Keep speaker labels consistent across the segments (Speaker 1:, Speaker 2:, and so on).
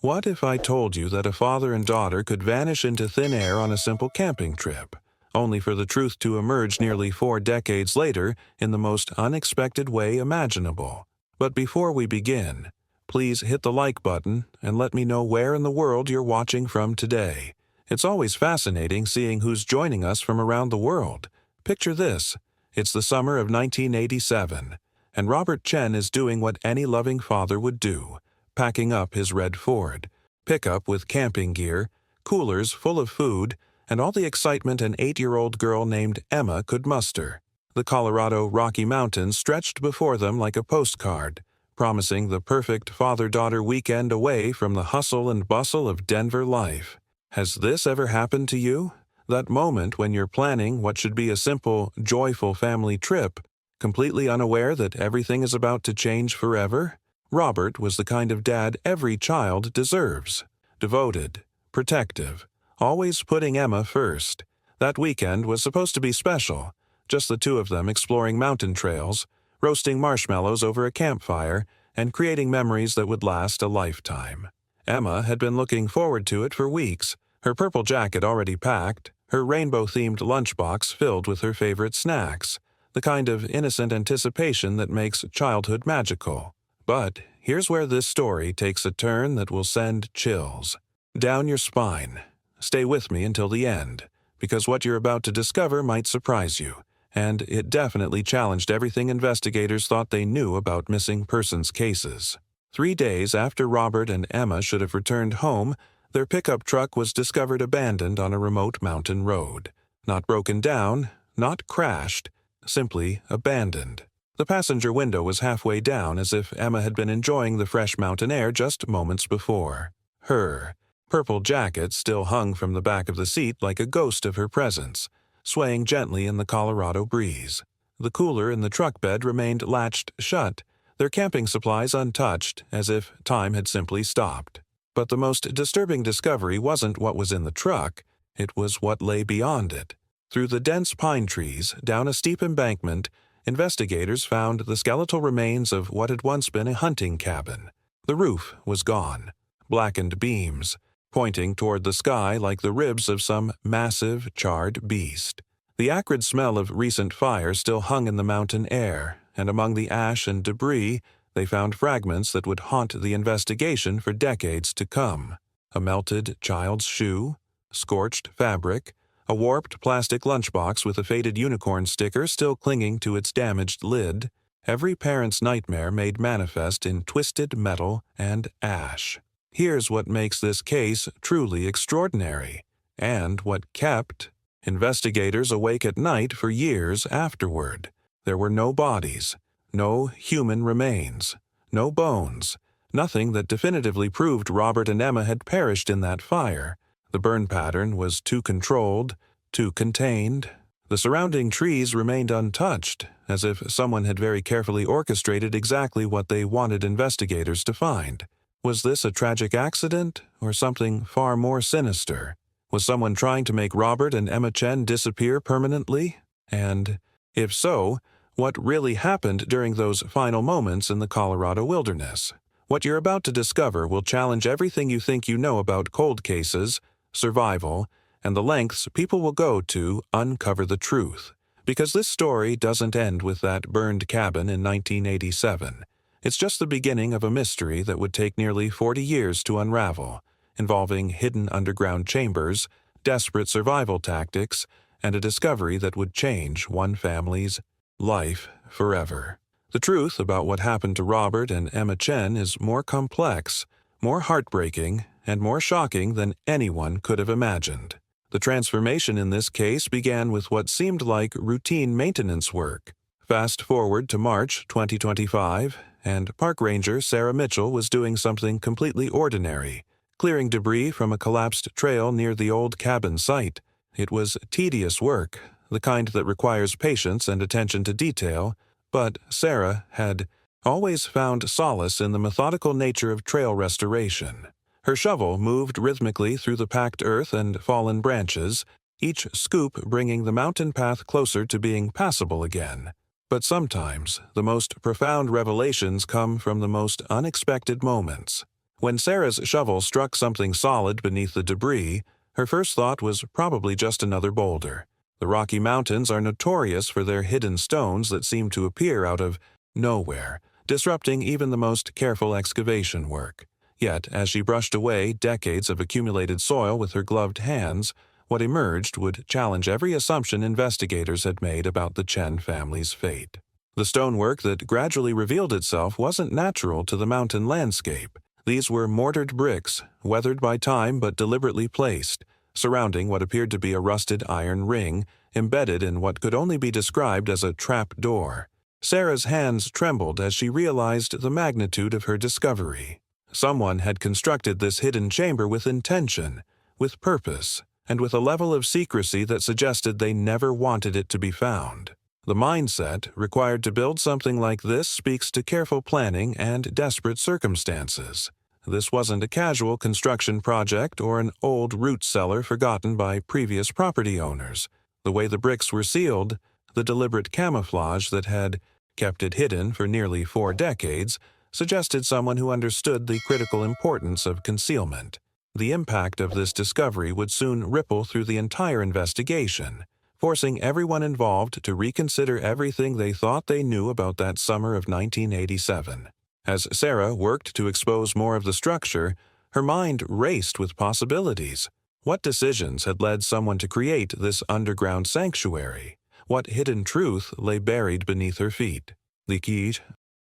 Speaker 1: What if I told you that a father and daughter could vanish into thin air on a simple camping trip, only for the truth to emerge nearly 4 decades later in the most unexpected way imaginable? But before we begin, please hit the like button and let me know where in the world you're watching from today. It's always fascinating seeing who's joining us from around the world. Picture this. It's the summer of 1987, and Robert Chen is doing what any loving father would do, packing up his red Ford pickup with camping gear, coolers full of food, and all the excitement an 8-year-old girl named Emma could muster. The Colorado Rocky Mountains stretched before them like a postcard, promising the perfect father-daughter weekend away from the hustle and bustle of Denver life. Has this ever happened to you? That moment when you're planning what should be a simple, joyful family trip, completely unaware that everything is about to change forever? Robert was the kind of dad every child deserves. Devoted, protective, always putting Emma first. That weekend was supposed to be special, just the two of them exploring mountain trails, roasting marshmallows over a campfire, and creating memories that would last a lifetime. Emma had been looking forward to it for weeks, her purple jacket already packed, her rainbow-themed lunchbox filled with her favorite snacks, the kind of innocent anticipation that makes childhood magical. But here's where this story takes a turn that will send chills down your spine. Stay with me until the end, because what you're about to discover might surprise you, and it definitely challenged everything investigators thought they knew about missing persons cases. 3 days after Robert and Emma should have returned home, their pickup truck was discovered abandoned on a remote mountain road. Not broken down, not crashed, simply abandoned. The passenger window was halfway down, as if Emma had been enjoying the fresh mountain air just moments before. Her purple jacket still hung from the back of the seat like a ghost of her presence, swaying gently in the Colorado breeze. The cooler in the truck bed remained latched shut, their camping supplies untouched, as if time had simply stopped. But the most disturbing discovery wasn't what was in the truck, it was what lay beyond it. Through the dense pine trees, down a steep embankment, investigators found the skeletal remains of what had once been a hunting cabin. The roof was gone, blackened beams, pointing toward the sky like the ribs of some massive, charred beast. The acrid smell of recent fire still hung in the mountain air, and among the ash and debris, they found fragments that would haunt the investigation for decades to come. A melted child's shoe, scorched fabric, a warped plastic lunchbox with a faded unicorn sticker still clinging to its damaged lid, every parent's nightmare made manifest in twisted metal and ash. Here's what makes this case truly extraordinary, and what kept investigators awake at night for years afterward. There were no bodies, no human remains, no bones, nothing that definitively proved Robert and Emma had perished in that fire. The burn pattern was too controlled, too contained. The surrounding trees remained untouched, as if someone had very carefully orchestrated exactly what they wanted investigators to find. Was this a tragic accident, or something far more sinister? Was someone trying to make Robert and Emma Chen disappear permanently? And, if so, what really happened during those final moments in the Colorado wilderness? What you're about to discover will challenge everything you think you know about cold cases, survival, and the lengths people will go to uncover the truth. Because this story doesn't end with that burned cabin in 1987. It's just the beginning of a mystery that would take nearly 40 years to unravel, involving hidden underground chambers, desperate survival tactics, and a discovery that would change one family's life forever. The truth about what happened to Robert and Emma Chen is more complex, more heartbreaking, and more shocking than anyone could have imagined. The transformation in this case began with what seemed like routine maintenance work. Fast forward to March 2025, and Park Ranger Sarah Mitchell was doing something completely ordinary, clearing debris from a collapsed trail near the old cabin site. It was tedious work, the kind that requires patience and attention to detail, but Sarah had always found solace in the methodical nature of trail restoration. Her shovel moved rhythmically through the packed earth and fallen branches, each scoop bringing the mountain path closer to being passable again. But sometimes, the most profound revelations come from the most unexpected moments. When Sarah's shovel struck something solid beneath the debris, her first thought was probably just another boulder. The Rocky Mountains are notorious for their hidden stones that seem to appear out of nowhere, disrupting even the most careful excavation work. Yet, as she brushed away decades of accumulated soil with her gloved hands, what emerged would challenge every assumption investigators had made about the Chen family's fate. The stonework that gradually revealed itself wasn't natural to the mountain landscape. These were mortared bricks, weathered by time but deliberately placed, surrounding what appeared to be a rusted iron ring, embedded in what could only be described as a trap door. Sarah's hands trembled as she realized the magnitude of her discovery. Someone had constructed this hidden chamber with intention, with purpose, and with a level of secrecy that suggested they never wanted it to be found. The mindset required to build something like this speaks to careful planning and desperate circumstances. This wasn't a casual construction project or an old root cellar forgotten by previous property owners. The way the bricks were sealed, the deliberate camouflage that had kept it hidden for nearly 4 decades, suggested someone who understood the critical importance of concealment. The impact of this discovery would soon ripple through the entire investigation, forcing everyone involved to reconsider everything they thought they knew about that summer of 1987. As Sarah worked to expose more of the structure, her mind raced with possibilities. What decisions had led someone to create this underground sanctuary? What hidden truth lay buried beneath her feet? The key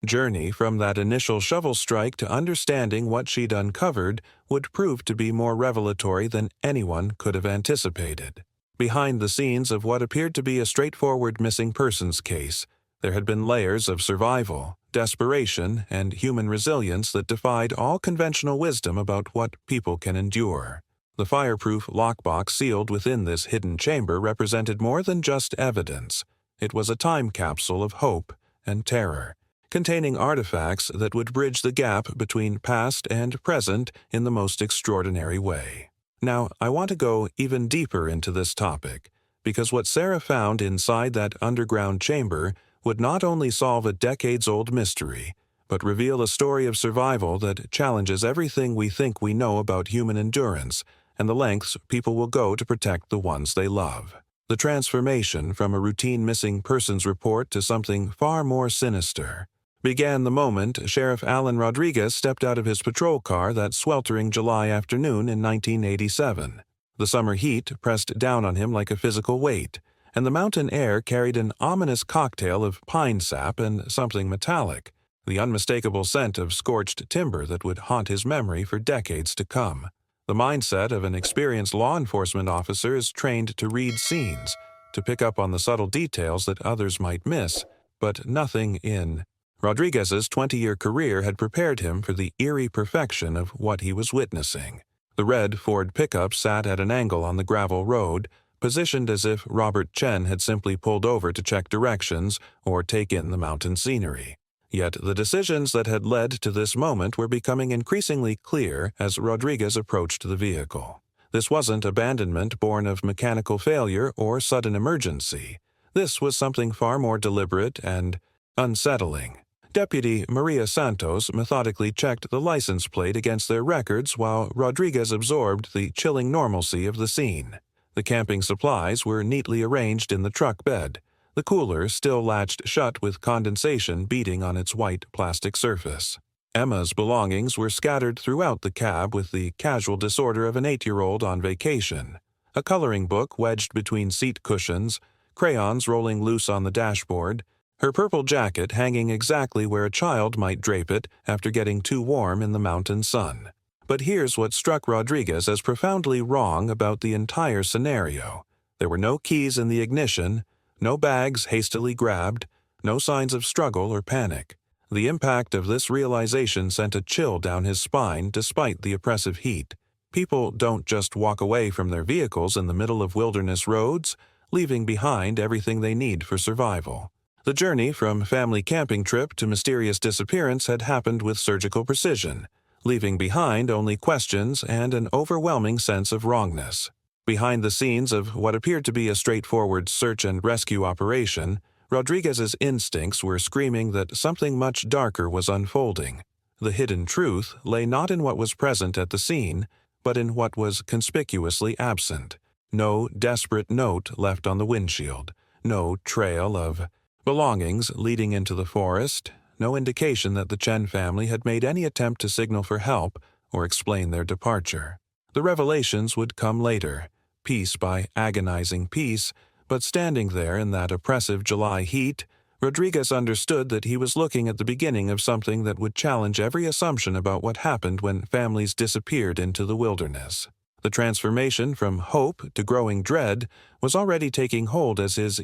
Speaker 1: journey from that initial shovel strike to understanding what she'd uncovered would prove to be more revelatory than anyone could have anticipated. Behind the scenes of what appeared to be a straightforward missing persons case, there had been layers of survival, desperation, and human resilience that defied all conventional wisdom about what people can endure. The fireproof lockbox sealed within this hidden chamber represented more than just evidence. It was a time capsule of hope and terror, containing artifacts that would bridge the gap between past and present in the most extraordinary way. Now, I want to go even deeper into this topic, because what Sarah found inside that underground chamber would not only solve a decades-old mystery, but reveal a story of survival that challenges everything we think we know about human endurance and the lengths people will go to protect the ones they love. The transformation from a routine missing persons report to something far more sinister began the moment Sheriff Alan Rodriguez stepped out of his patrol car that sweltering July afternoon in 1987. The summer heat pressed down on him like a physical weight, and the mountain air carried an ominous cocktail of pine sap and something metallic, the unmistakable scent of scorched timber that would haunt his memory for decades to come. The mindset of an experienced law enforcement officer is trained to read scenes, to pick up on the subtle details that others might miss, but nothing in Rodriguez's 20-year career had prepared him for the eerie perfection of what he was witnessing. The red Ford pickup sat at an angle on the gravel road, positioned as if Robert Chen had simply pulled over to check directions or take in the mountain scenery. Yet the decisions that had led to this moment were becoming increasingly clear as Rodriguez approached the vehicle. This wasn't abandonment born of mechanical failure or sudden emergency. This was something far more deliberate and unsettling. Deputy Maria Santos methodically checked the license plate against their records while Rodriguez absorbed the chilling normalcy of the scene. The camping supplies were neatly arranged in the truck bed, the cooler still latched shut with condensation beating on its white plastic surface. Emma's belongings were scattered throughout the cab with the casual disorder of an 8-year-old on vacation. A coloring book wedged between seat cushions, crayons rolling loose on the dashboard, her purple jacket hanging exactly where a child might drape it after getting too warm in the mountain sun. But here's what struck Rodriguez as profoundly wrong about the entire scenario. There were no keys in the ignition, no bags hastily grabbed, no signs of struggle or panic. The impact of this realization sent a chill down his spine despite the oppressive heat. People don't just walk away from their vehicles in the middle of wilderness roads, leaving behind everything they need for survival. The journey from family camping trip to mysterious disappearance had happened with surgical precision, leaving behind only questions and an overwhelming sense of wrongness. Behind the scenes of what appeared to be a straightforward search and rescue operation, Rodriguez's instincts were screaming that something much darker was unfolding. The hidden truth lay not in what was present at the scene, but in what was conspicuously absent. No desperate note left on the windshield, no trail of belongings leading into the forest, no indication that the Chen family had made any attempt to signal for help or explain their departure. The revelations would come later, piece by agonizing piece, but standing there in that oppressive July heat, Rodriguez understood that he was looking at the beginning of something that would challenge every assumption about what happened when families disappeared into the wilderness. The transformation from hope to growing dread was already taking hold as his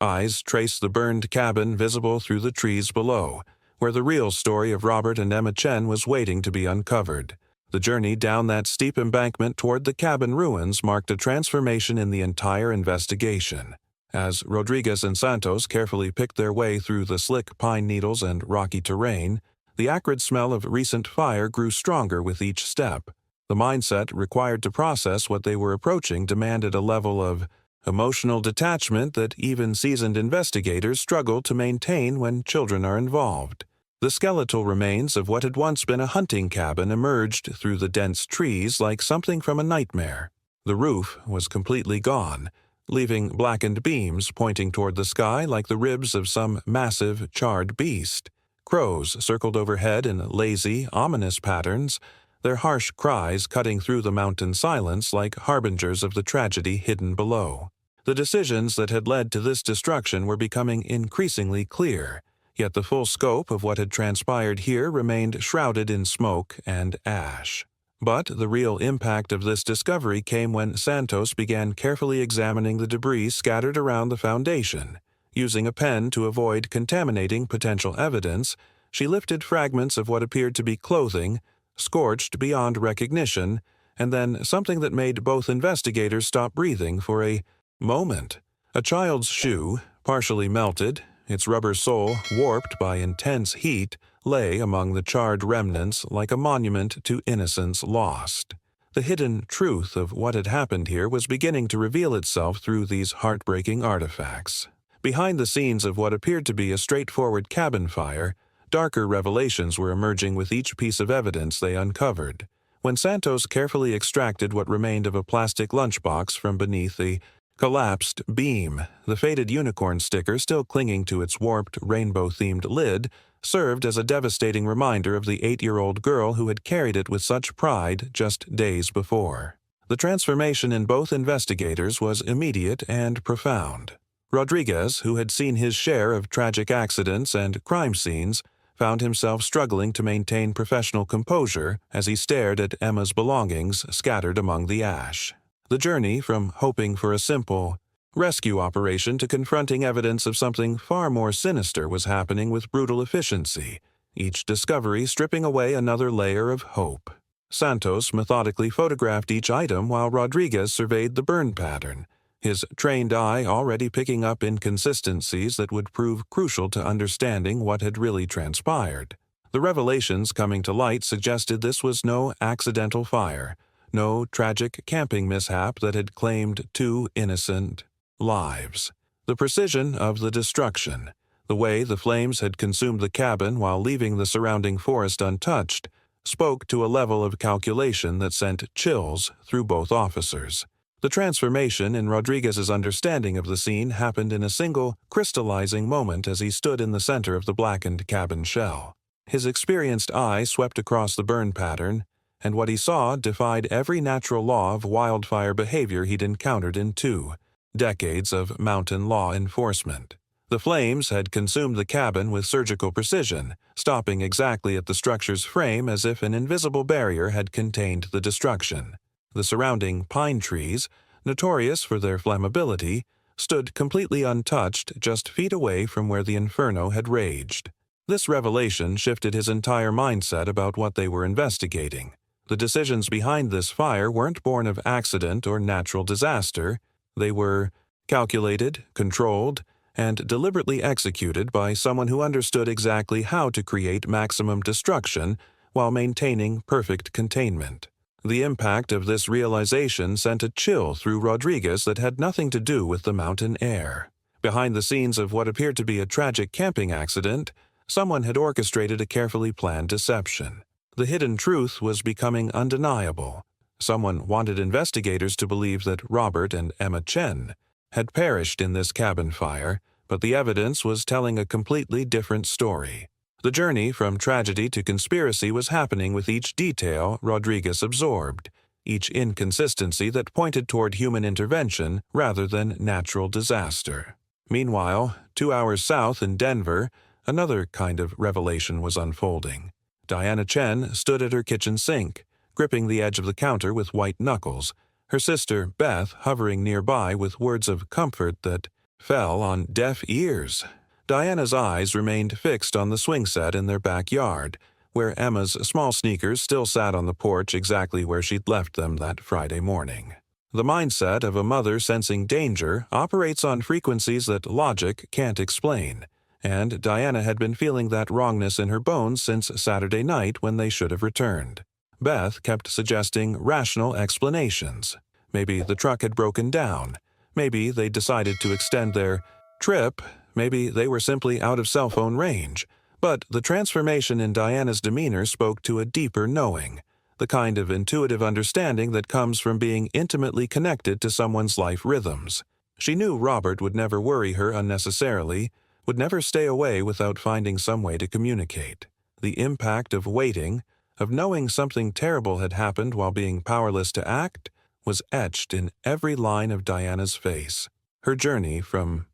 Speaker 1: eyes traced the burned cabin visible through the trees below, where the real story of Robert and Emma Chen was waiting to be uncovered. The journey down that steep embankment toward the cabin ruins marked a transformation in the entire investigation. As Rodriguez and Santos carefully picked their way through the slick pine needles and rocky terrain, the acrid smell of recent fire grew stronger with each step. The mindset required to process what they were approaching demanded a level of emotional detachment that even seasoned investigators struggle to maintain when children are involved. The skeletal remains of what had once been a hunting cabin emerged through the dense trees like something from a nightmare. The roof was completely gone, leaving blackened beams pointing toward the sky like the ribs of some massive, charred beast. Crows circled overhead in lazy, ominous patterns, their harsh cries cutting through the mountain silence like harbingers of the tragedy hidden below. The decisions that had led to this destruction were becoming increasingly clear, yet the full scope of what had transpired here remained shrouded in smoke and ash. But the real impact of this discovery came when Santos began carefully examining the debris scattered around the foundation. Using a pen to avoid contaminating potential evidence, she lifted fragments of what appeared to be clothing, scorched beyond recognition, and then something that made both investigators stop breathing for a moment. A child's shoe, partially melted, its rubber sole warped by intense heat, lay among the charred remnants like a monument to innocence lost. The hidden truth of what had happened here was beginning to reveal itself through these heartbreaking artifacts. Behind the scenes of what appeared to be a straightforward cabin fire, darker revelations were emerging with each piece of evidence they uncovered. When Santos carefully extracted what remained of a plastic lunchbox from beneath the collapsed beam, the faded unicorn sticker still clinging to its warped, rainbow-themed lid served as a devastating reminder of the 8-year-old girl who had carried it with such pride just days before. The transformation in both investigators was immediate and profound. Rodriguez, who had seen his share of tragic accidents and crime scenes, found himself struggling to maintain professional composure as he stared at Emma's belongings scattered among the ash. The journey from hoping for a simple rescue operation to confronting evidence of something far more sinister was happening with brutal efficiency, each discovery stripping away another layer of hope. Santos methodically photographed each item while Rodriguez surveyed the burn pattern, his trained eye already picking up inconsistencies that would prove crucial to understanding what had really transpired. The revelations coming to light suggested this was no accidental fire, no tragic camping mishap that had claimed 2 innocent lives. The precision of the destruction, the way the flames had consumed the cabin while leaving the surrounding forest untouched, spoke to a level of calculation that sent chills through both officers. The transformation in Rodriguez's understanding of the scene happened in a single, crystallizing moment as he stood in the center of the blackened cabin shell. His experienced eye swept across the burn pattern, and what he saw defied every natural law of wildfire behavior he'd encountered in 2 decades of mountain law enforcement. The flames had consumed the cabin with surgical precision, stopping exactly at the structure's frame as if an invisible barrier had contained the destruction. The surrounding pine trees, notorious for their flammability, stood completely untouched just feet away from where the inferno had raged. This revelation shifted his entire mindset about what they were investigating. The decisions behind this fire weren't born of accident or natural disaster. They were calculated, controlled, and deliberately executed by someone who understood exactly how to create maximum destruction while maintaining perfect containment. The impact of this realization sent a chill through Rodriguez that had nothing to do with the mountain air. Behind the scenes of what appeared to be a tragic camping accident, Someone had orchestrated a carefully planned deception. The hidden truth was becoming undeniable. Someone wanted investigators to believe that Robert and Emma Chen had perished in this cabin fire, but the evidence was telling a completely different story. The journey from tragedy to conspiracy was happening with each detail Rodriguez absorbed, each inconsistency that pointed toward human intervention rather than natural disaster. Meanwhile, 2 hours south in Denver, another kind of revelation was unfolding. Diana Chen stood at her kitchen sink, gripping the edge of the counter with white knuckles, her sister, Beth, hovering nearby with words of comfort that fell on deaf ears. Diana's eyes remained fixed on the swing set in their backyard, where Emma's small sneakers still sat on the porch exactly where she'd left them that Friday morning. The mindset of a mother sensing danger operates on frequencies that logic can't explain, and Diana had been feeling that wrongness in her bones since Saturday night when they should have returned. Beth kept suggesting rational explanations. Maybe the truck had broken down. Maybe they decided to extend their trip. Maybe they were simply out of cell phone range. But the transformation in Diana's demeanor spoke to a deeper knowing, the kind of intuitive understanding that comes from being intimately connected to someone's life rhythms. She knew Robert would never worry her unnecessarily, would never stay away without finding some way to communicate. The impact of waiting, of knowing something terrible had happened while being powerless to act, was etched in every line of Diana's face. Her journey from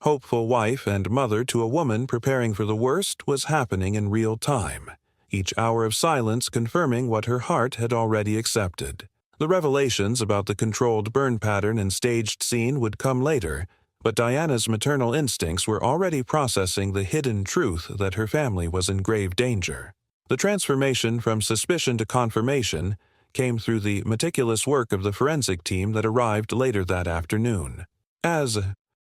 Speaker 1: hopeful wife and mother to a woman preparing for the worst was happening in real time, each hour of silence confirming what her heart had already accepted. The revelations about the controlled burn pattern and staged scene would come later, but Diana's maternal instincts were already processing the hidden truth that her family was in grave danger. The transformation from suspicion to confirmation came through the meticulous work of the forensic team that arrived later that afternoon. As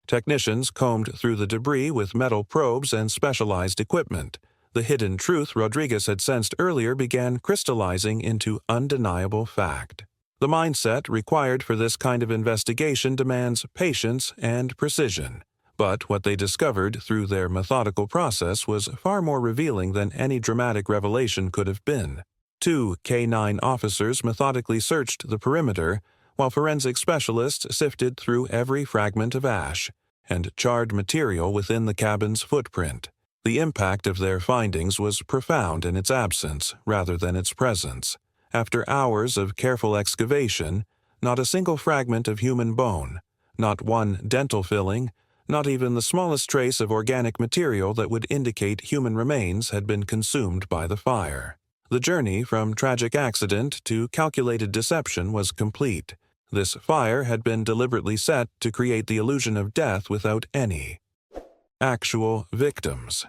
Speaker 1: technicians combed through the debris with metal probes and specialized equipment, the hidden truth Rodriguez had sensed earlier began crystallizing into undeniable fact. The mindset required for this kind of investigation demands patience and precision, but what they discovered through their methodical process was far more revealing than any dramatic revelation could have been. 2 K-9 officers methodically searched the perimeter, while forensic specialists sifted through every fragment of ash and charred material within the cabin's footprint. The impact of their findings was profound in its absence rather than its presence. After hours of careful excavation, not a single fragment of human bone, not one dental filling, not even the smallest trace of organic material that would indicate human remains had been consumed by the fire. The journey from tragic accident to calculated deception was complete. This fire had been deliberately set to create the illusion of death without any actual victims.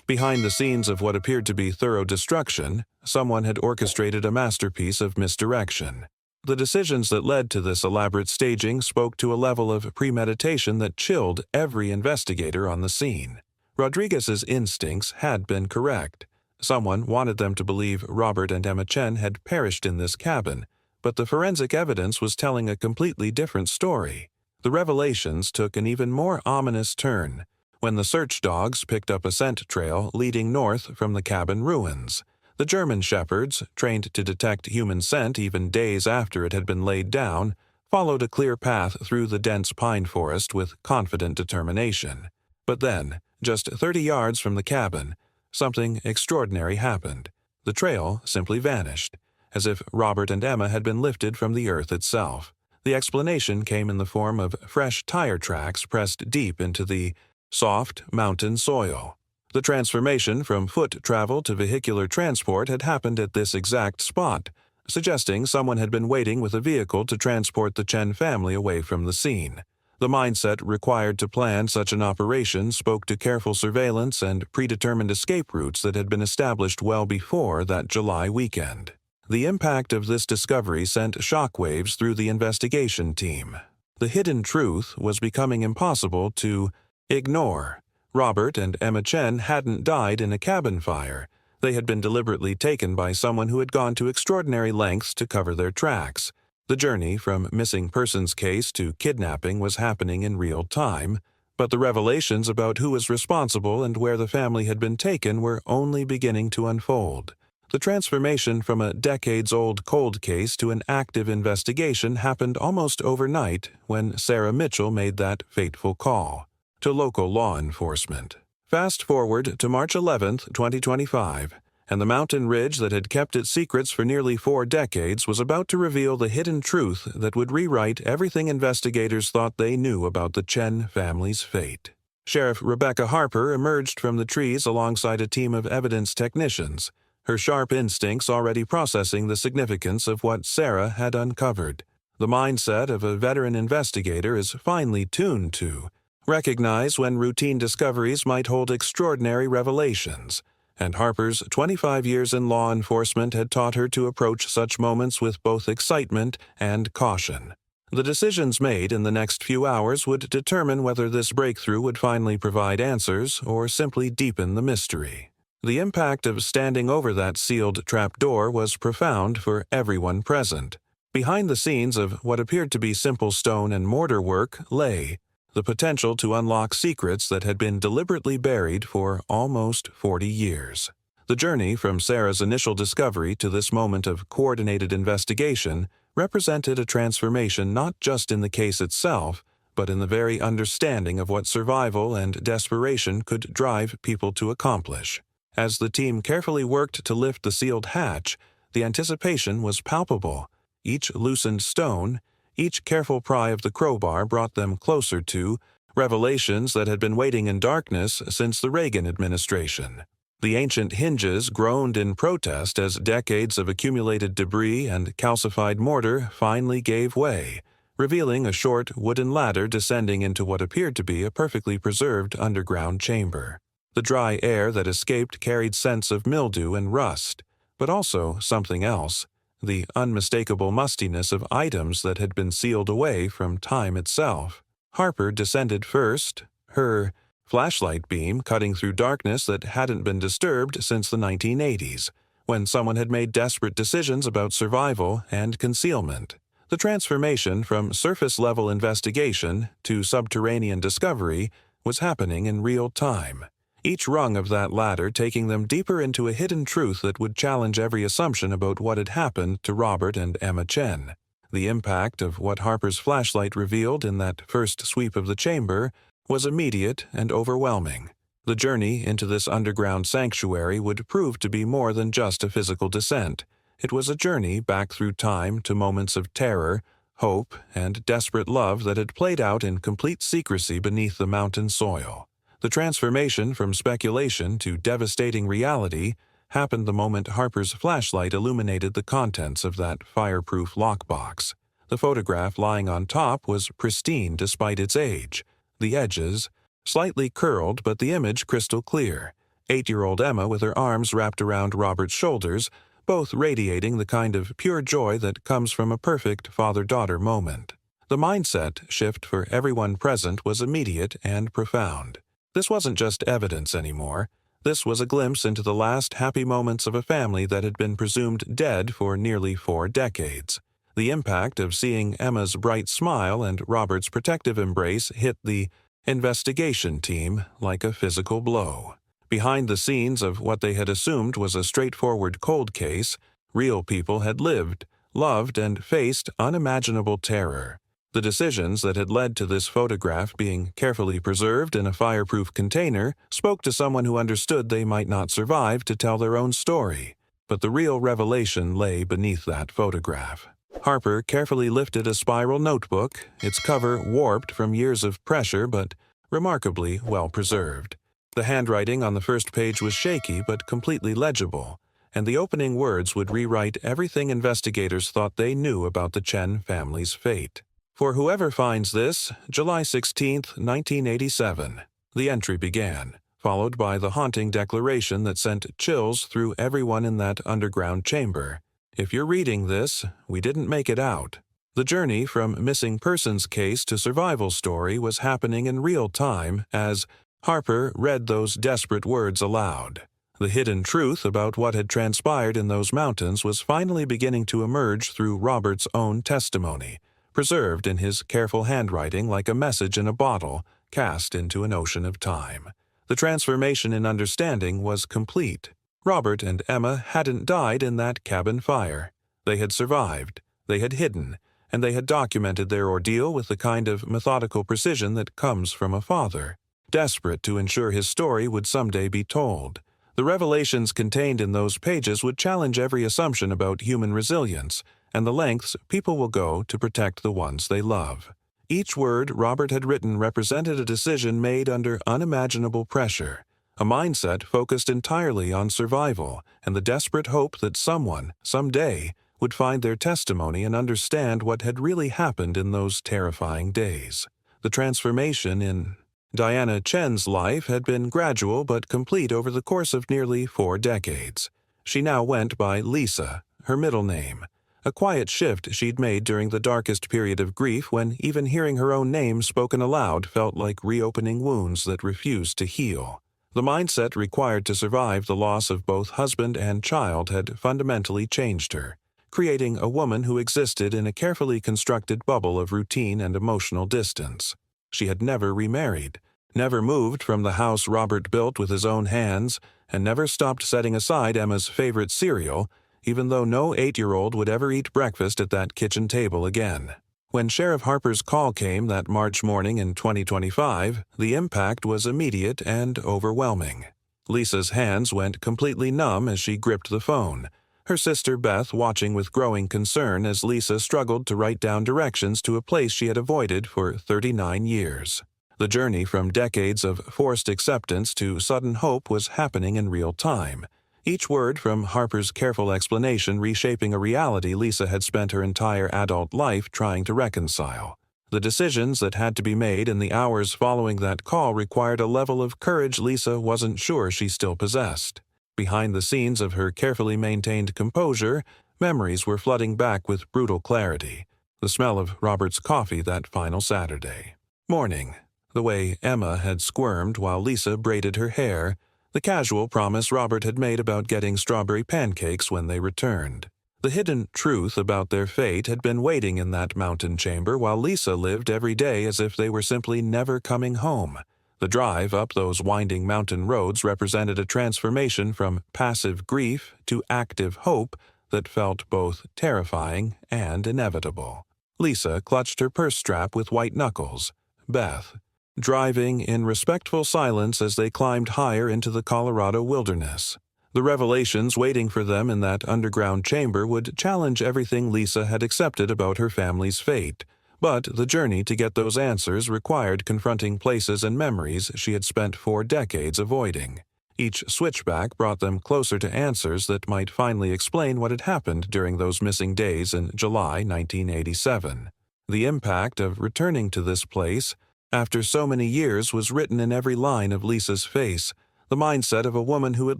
Speaker 1: Behind the scenes of what appeared to be thorough destruction, someone had orchestrated a masterpiece of misdirection. The decisions that led to this elaborate staging spoke to a level of premeditation that chilled every investigator on the scene. Rodriguez's instincts had been correct. Someone wanted them to believe Robert and Emma Chen had perished in this cabin, but the forensic evidence was telling a completely different story. The revelations took an even more ominous turn when the search dogs picked up a scent trail leading north from the cabin ruins. The German shepherds, trained to detect human scent even days after it had been laid down, followed a clear path through the dense pine forest with confident determination. But then, just 30 yards from the cabin, something extraordinary happened. The trail simply vanished, as if Robert and Emma had been lifted from the earth itself. The explanation came in the form of fresh tire tracks pressed deep into the soft mountain soil. The transformation from foot travel to vehicular transport had happened at this exact spot, suggesting someone had been waiting with a vehicle to transport the Chen family away from the scene. The mindset required to plan such an operation spoke to careful surveillance and predetermined escape routes that had been established well before that July weekend. The impact of this discovery sent shockwaves through the investigation team. The hidden truth was becoming impossible to ignore. Robert and Emma Chen hadn't died in a cabin fire. They had been deliberately taken by someone who had gone to extraordinary lengths to cover their tracks. The journey from missing persons case to kidnapping was happening in real time, But the revelations about who was responsible and where the family had been taken were only beginning to unfold. The transformation from a decades-old cold case to an active investigation happened almost overnight when Sarah Mitchell made that fateful call to local law enforcement. Fast forward to March 11, 2025, and the mountain ridge that had kept its secrets for nearly 4 decades was about to reveal the hidden truth that would rewrite everything investigators thought they knew about the Chen family's fate. Sheriff Rebecca Harper emerged from the trees alongside a team of evidence technicians, her sharp instincts already processing the significance of what Sarah had uncovered. The mindset of a veteran investigator is finely tuned to recognize when routine discoveries might hold extraordinary revelations, and Harper's 25 years in law enforcement had taught her to approach such moments with both excitement and caution. The decisions made in the next few hours would determine whether this breakthrough would finally provide answers or simply deepen the mystery. The impact of standing over that sealed trapdoor was profound for everyone present. Behind the scenes of what appeared to be simple stone and mortar work lay the potential to unlock secrets that had been deliberately buried for almost 40 years. The journey from Sarah's initial discovery to this moment of coordinated investigation represented a transformation not just in the case itself, but in the very understanding of what survival and desperation could drive people to accomplish. As the team carefully worked to lift the sealed hatch, the anticipation was palpable. Each loosened stone, each careful pry of the crowbar brought them closer to revelations that had been waiting in darkness since the Reagan administration. The ancient hinges groaned in protest as decades of accumulated debris and calcified mortar finally gave way, revealing a short wooden ladder descending into what appeared to be a perfectly preserved underground chamber. The dry air that escaped carried scents of mildew and rust, but also something else. The unmistakable mustiness of items that had been sealed away from time itself. Harper descended first, her flashlight beam cutting through darkness that hadn't been disturbed since the 1980s, when someone had made desperate decisions about survival and concealment. The transformation from surface-level investigation to subterranean discovery was happening in real time. Each rung of that ladder taking them deeper into a hidden truth that would challenge every assumption about what had happened to Robert and Emma Chen. The impact of what Harper's flashlight revealed in that first sweep of the chamber was immediate and overwhelming. The journey into this underground sanctuary would prove to be more than just a physical descent. It was a journey back through time to moments of terror, hope, and desperate love that had played out in complete secrecy beneath the mountain soil. The transformation from speculation to devastating reality happened the moment Harper's flashlight illuminated the contents of that fireproof lockbox. The photograph lying on top was pristine despite its age, the edges slightly curled but the image crystal clear. 8-year-old Emma with her arms wrapped around Robert's shoulders, both radiating the kind of pure joy that comes from a perfect father-daughter moment. The mindset shift for everyone present was immediate and profound. This wasn't just evidence anymore. This was a glimpse into the last happy moments of a family that had been presumed dead for nearly 4 decades. The impact of seeing Emma's bright smile and Robert's protective embrace hit the investigation team like a physical blow. Behind the scenes of what they had assumed was a straightforward cold case, real people had lived, loved, and faced unimaginable terror. The decisions that had led to this photograph being carefully preserved in a fireproof container spoke to someone who understood they might not survive to tell their own story. But the real revelation lay beneath that photograph. Harper carefully lifted a spiral notebook, its cover warped from years of pressure but remarkably well preserved. The handwriting on the first page was shaky but completely legible, and the opening words would rewrite everything investigators thought they knew about the Chen family's fate. For whoever finds this, July 16, 1987, the entry began, followed by the haunting declaration that sent chills through everyone in that underground chamber. If you're reading this, we didn't make it out. The journey from missing persons case to survival story was happening in real time as Harper read those desperate words aloud. The hidden truth about what had transpired in those mountains was finally beginning to emerge through Robert's own testimony, preserved in his careful handwriting like a message in a bottle, cast into an ocean of time. The transformation in understanding was complete. Robert and Emma hadn't died in that cabin fire. They had survived, they had hidden, and they had documented their ordeal with the kind of methodical precision that comes from a father, desperate to ensure his story would someday be told. The revelations contained in those pages would challenge every assumption about human resilience and the lengths people will go to protect the ones they love. Each word Robert had written represented a decision made under unimaginable pressure, a mindset focused entirely on survival and the desperate hope that someone, someday, would find their testimony and understand what had really happened in those terrifying days. The transformation in Diana Chen's life had been gradual but complete over the course of nearly 4 decades. She now went by Lisa, her middle name, a quiet shift she'd made during the darkest period of grief when even hearing her own name spoken aloud felt like reopening wounds that refused to heal. The mindset required to survive the loss of both husband and child had fundamentally changed her, creating a woman who existed in a carefully constructed bubble of routine and emotional distance. She had never remarried, never moved from the house Robert built with his own hands, and never stopped setting aside Emma's favorite cereal, even though no 8-year-old would ever eat breakfast at that kitchen table again. When Sheriff Harper's call came that March morning in 2025, the impact was immediate and overwhelming. Lisa's hands went completely numb as she gripped the phone, her sister Beth watching with growing concern as Lisa struggled to write down directions to a place she had avoided for 39 years. The journey from decades of forced acceptance to sudden hope was happening in real time, each word from Harper's careful explanation reshaping a reality Lisa had spent her entire adult life trying to reconcile. The decisions that had to be made in the hours following that call required a level of courage Lisa wasn't sure she still possessed. Behind the scenes of her carefully maintained composure, memories were flooding back with brutal clarity. The smell of Robert's coffee that final Saturday morning, the way Emma had squirmed while Lisa braided her hair, the casual promise Robert had made about getting strawberry pancakes when they returned. The hidden truth about their fate had been waiting in that mountain chamber while Lisa lived every day as if they were simply never coming home. The drive up those winding mountain roads represented a transformation from passive grief to active hope that felt both terrifying and inevitable. Lisa clutched her purse strap with white knuckles. Beth, driving in respectful silence as they climbed higher into the Colorado wilderness. The revelations waiting for them in that underground chamber would challenge everything Lisa had accepted about her family's fate. But the journey to get those answers required confronting places and memories she had spent 4 decades avoiding. Each switchback brought them closer to answers that might finally explain what had happened during those missing days in July 1987. The impact of returning to this place, after so many years, was written in every line of Lisa's face, the mindset of a woman who had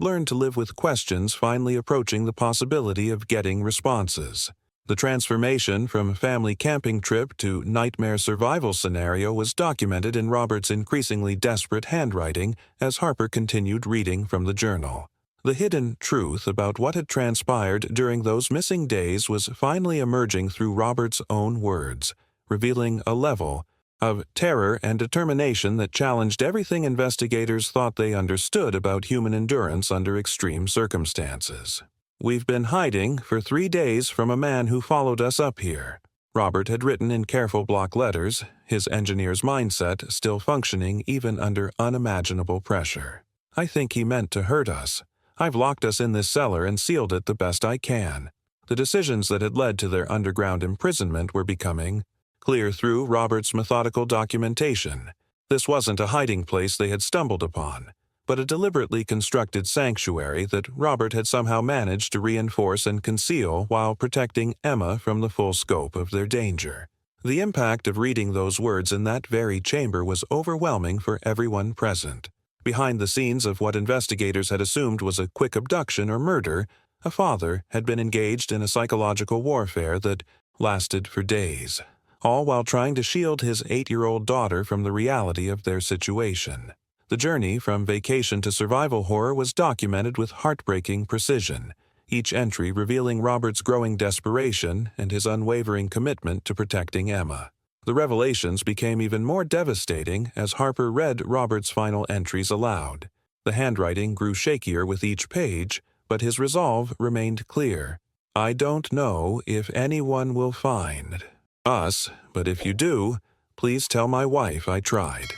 Speaker 1: learned to live with questions finally approaching the possibility of getting responses. The transformation from family camping trip to nightmare survival scenario was documented in Robert's increasingly desperate handwriting as Harper continued reading from the journal. The hidden truth about what had transpired during those missing days was finally emerging through Robert's own words, revealing a level of terror and determination that challenged everything investigators thought they understood about human endurance under extreme circumstances. "We've been hiding for 3 days from a man who followed us up here," Robert had written in careful block letters, his engineer's mindset still functioning even under unimaginable pressure. "I think he meant to hurt us. I've locked us in this cellar and sealed it the best I can." The decisions that had led to their underground imprisonment were becoming clear through Robert's methodical documentation. This wasn't a hiding place they had stumbled upon, but a deliberately constructed sanctuary that Robert had somehow managed to reinforce and conceal while protecting Emma from the full scope of their danger. The impact of reading those words in that very chamber was overwhelming for everyone present. Behind the scenes of what investigators had assumed was a quick abduction or murder, a father had been engaged in a psychological warfare that lasted for days, all while trying to shield his 8-year-old daughter from the reality of their situation. The journey from vacation to survival horror was documented with heartbreaking precision, each entry revealing Robert's growing desperation and his unwavering commitment to protecting Emma. The revelations became even more devastating as Harper read Robert's final entries aloud. The handwriting grew shakier with each page, but his resolve remained clear. "I don't know if anyone will find us, but if you do, please tell my wife I tried."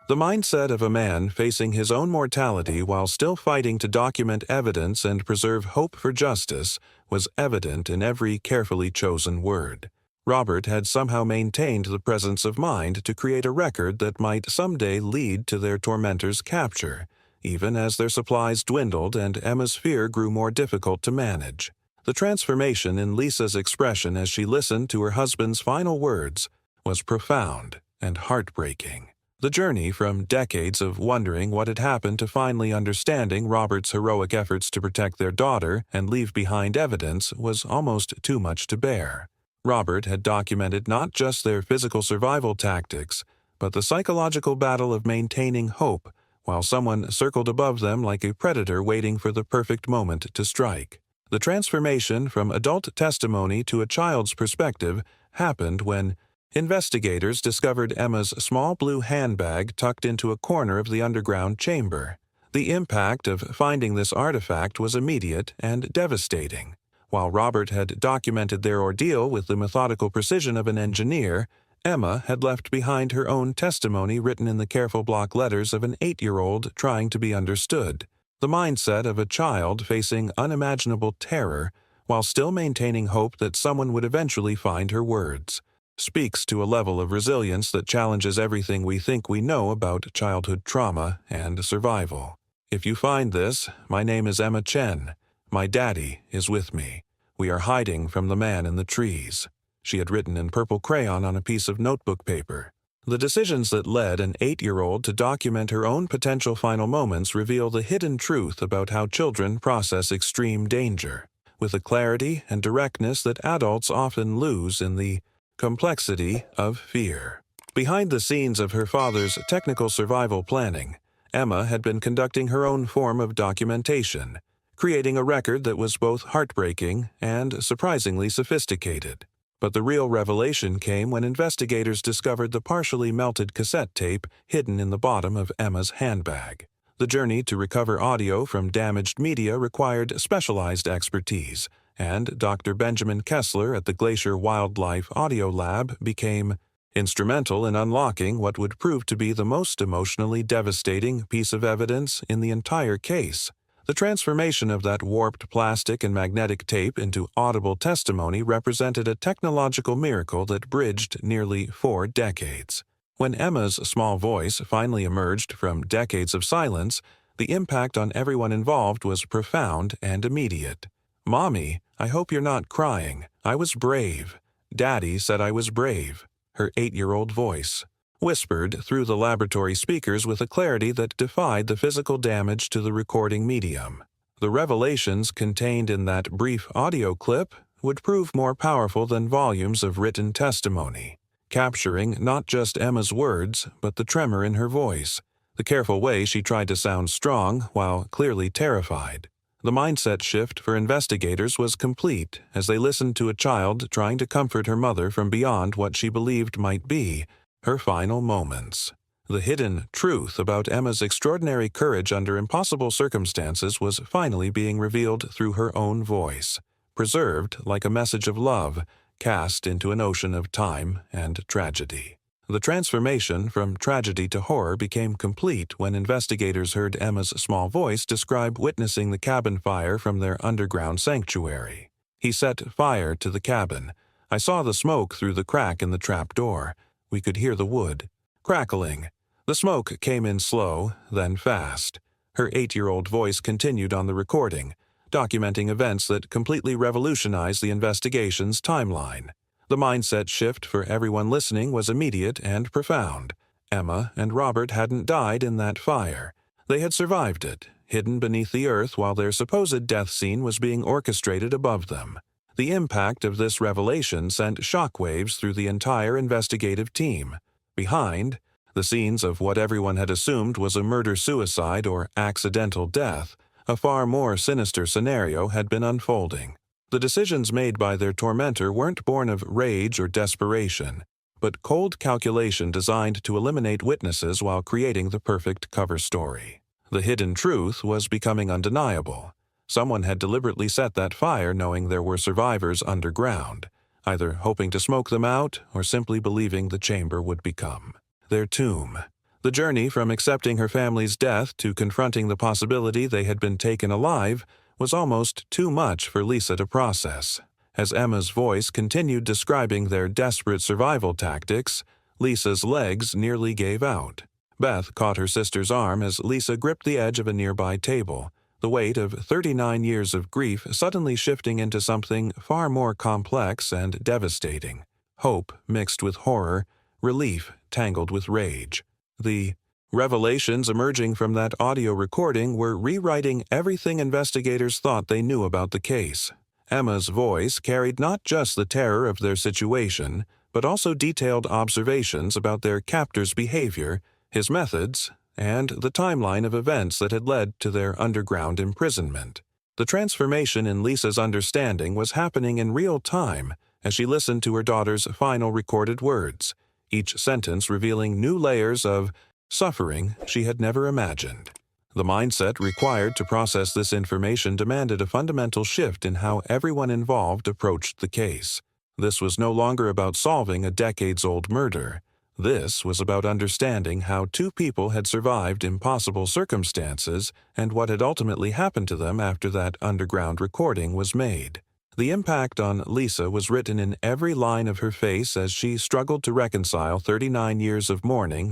Speaker 1: The mindset of a man facing his own mortality while still fighting to document evidence and preserve hope for justice was evident in every carefully chosen word. Robert had somehow maintained the presence of mind to create a record that might someday lead to their tormentors' capture, even as their supplies dwindled and Emma's fear grew more difficult to manage. The transformation in Lisa's expression as she listened to her husband's final words was profound and heartbreaking. The journey from decades of wondering what had happened to finally understanding Robert's heroic efforts to protect their daughter and leave behind evidence was almost too much to bear. Robert had documented not just their physical survival tactics, but the psychological battle of maintaining hope while someone circled above them like a predator waiting for the perfect moment to strike. The transformation from adult testimony to a child's perspective happened when investigators discovered Emma's small blue handbag tucked into a corner of the underground chamber. The impact of finding this artifact was immediate and devastating. While Robert had documented their ordeal with the methodical precision of an engineer, Emma had left behind her own testimony written in the careful block letters of an 8-year-old trying to be understood. The mindset of a child facing unimaginable terror while still maintaining hope that someone would eventually find her words speaks to a level of resilience that challenges everything we think we know about childhood trauma and survival. "If you find this, my name is Emma Chen. My daddy is with me. We are hiding from the man in the trees," she had written in purple crayon on a piece of notebook paper. The decisions that led an 8-year-old to document her own potential final moments reveal the hidden truth about how children process extreme danger, with a clarity and directness that adults often lose in the complexity of fear. Behind the scenes of her father's technical survival planning, Emma had been conducting her own form of documentation, creating a record that was both heartbreaking and surprisingly sophisticated. But the real revelation came when investigators discovered the partially melted cassette tape hidden in the bottom of Emma's handbag. The journey to recover audio from damaged media required specialized expertise, and Dr. Benjamin Kessler at the Glacier Wildlife Audio Lab became instrumental in unlocking what would prove to be the most emotionally devastating piece of evidence in the entire case. The transformation of that warped plastic and magnetic tape into audible testimony represented a technological miracle that bridged nearly 4 decades. When Emma's small voice finally emerged from decades of silence, the impact on everyone involved was profound and immediate. "Mommy, I hope you're not crying. I was brave. Daddy said I was brave," her 8-year-old voice whispered through the laboratory speakers with a clarity that defied the physical damage to the recording medium. The revelations contained in that brief audio clip would prove more powerful than volumes of written testimony, capturing not just Emma's words, but the tremor in her voice, the careful way she tried to sound strong while clearly terrified. The mindset shift for investigators was complete as they listened to a child trying to comfort her mother from beyond what she believed might be her final moments. The hidden truth about Emma's extraordinary courage under impossible circumstances was finally being revealed through her own voice, preserved like a message of love cast into an ocean of time and tragedy. The transformation from tragedy to horror became complete when investigators heard Emma's small voice describe witnessing the cabin fire from their underground sanctuary. "He set fire to the cabin. I saw the smoke through the crack in the trap door. We could hear the wood crackling. The smoke came in slow, then fast." Her 8-year-old voice continued on the recording, documenting events that completely revolutionized the investigation's timeline. The mindset shift for everyone listening was immediate and profound. Emma and Robert hadn't died in that fire. They had survived it, hidden beneath the earth while their supposed death scene was being orchestrated above them. The impact of this revelation sent shockwaves through the entire investigative team. Behind the scenes of what everyone had assumed was a murder-suicide or accidental death, a far more sinister scenario had been unfolding. The decisions made by their tormentor weren't born of rage or desperation. but cold calculation designed to eliminate witnesses while creating the perfect cover story. The hidden truth was becoming undeniable. Someone had deliberately set that fire knowing there were survivors underground, either hoping to smoke them out or simply believing the chamber would become their tomb. The journey from accepting her family's death to confronting the possibility they had been taken alive was almost too much for Lisa to process. As Emma's voice continued describing their desperate survival tactics, Lisa's legs nearly gave out. Beth caught her sister's arm as Lisa gripped the edge of a nearby table, the weight of 39 years of grief suddenly shifting into something far more complex and devastating. Hope mixed with horror, relief tangled with rage. The revelations emerging from that audio recording were rewriting everything investigators thought they knew about the case. Emma's voice carried not just the terror of their situation, but also detailed observations about their captor's behavior, his methods, and the timeline of events that had led to their underground imprisonment. The transformation in Lisa's understanding was happening in real time as she listened to her daughter's final recorded words, each sentence revealing new layers of suffering she had never imagined. The mindset required to process this information demanded a fundamental shift in how everyone involved approached the case. This was no longer about solving a decades-old murder. This was about understanding how two people had survived impossible circumstances and what had ultimately happened to them after that underground recording was made. The impact on Lisa was written in every line of her face as she struggled to reconcile 39 years of mourning,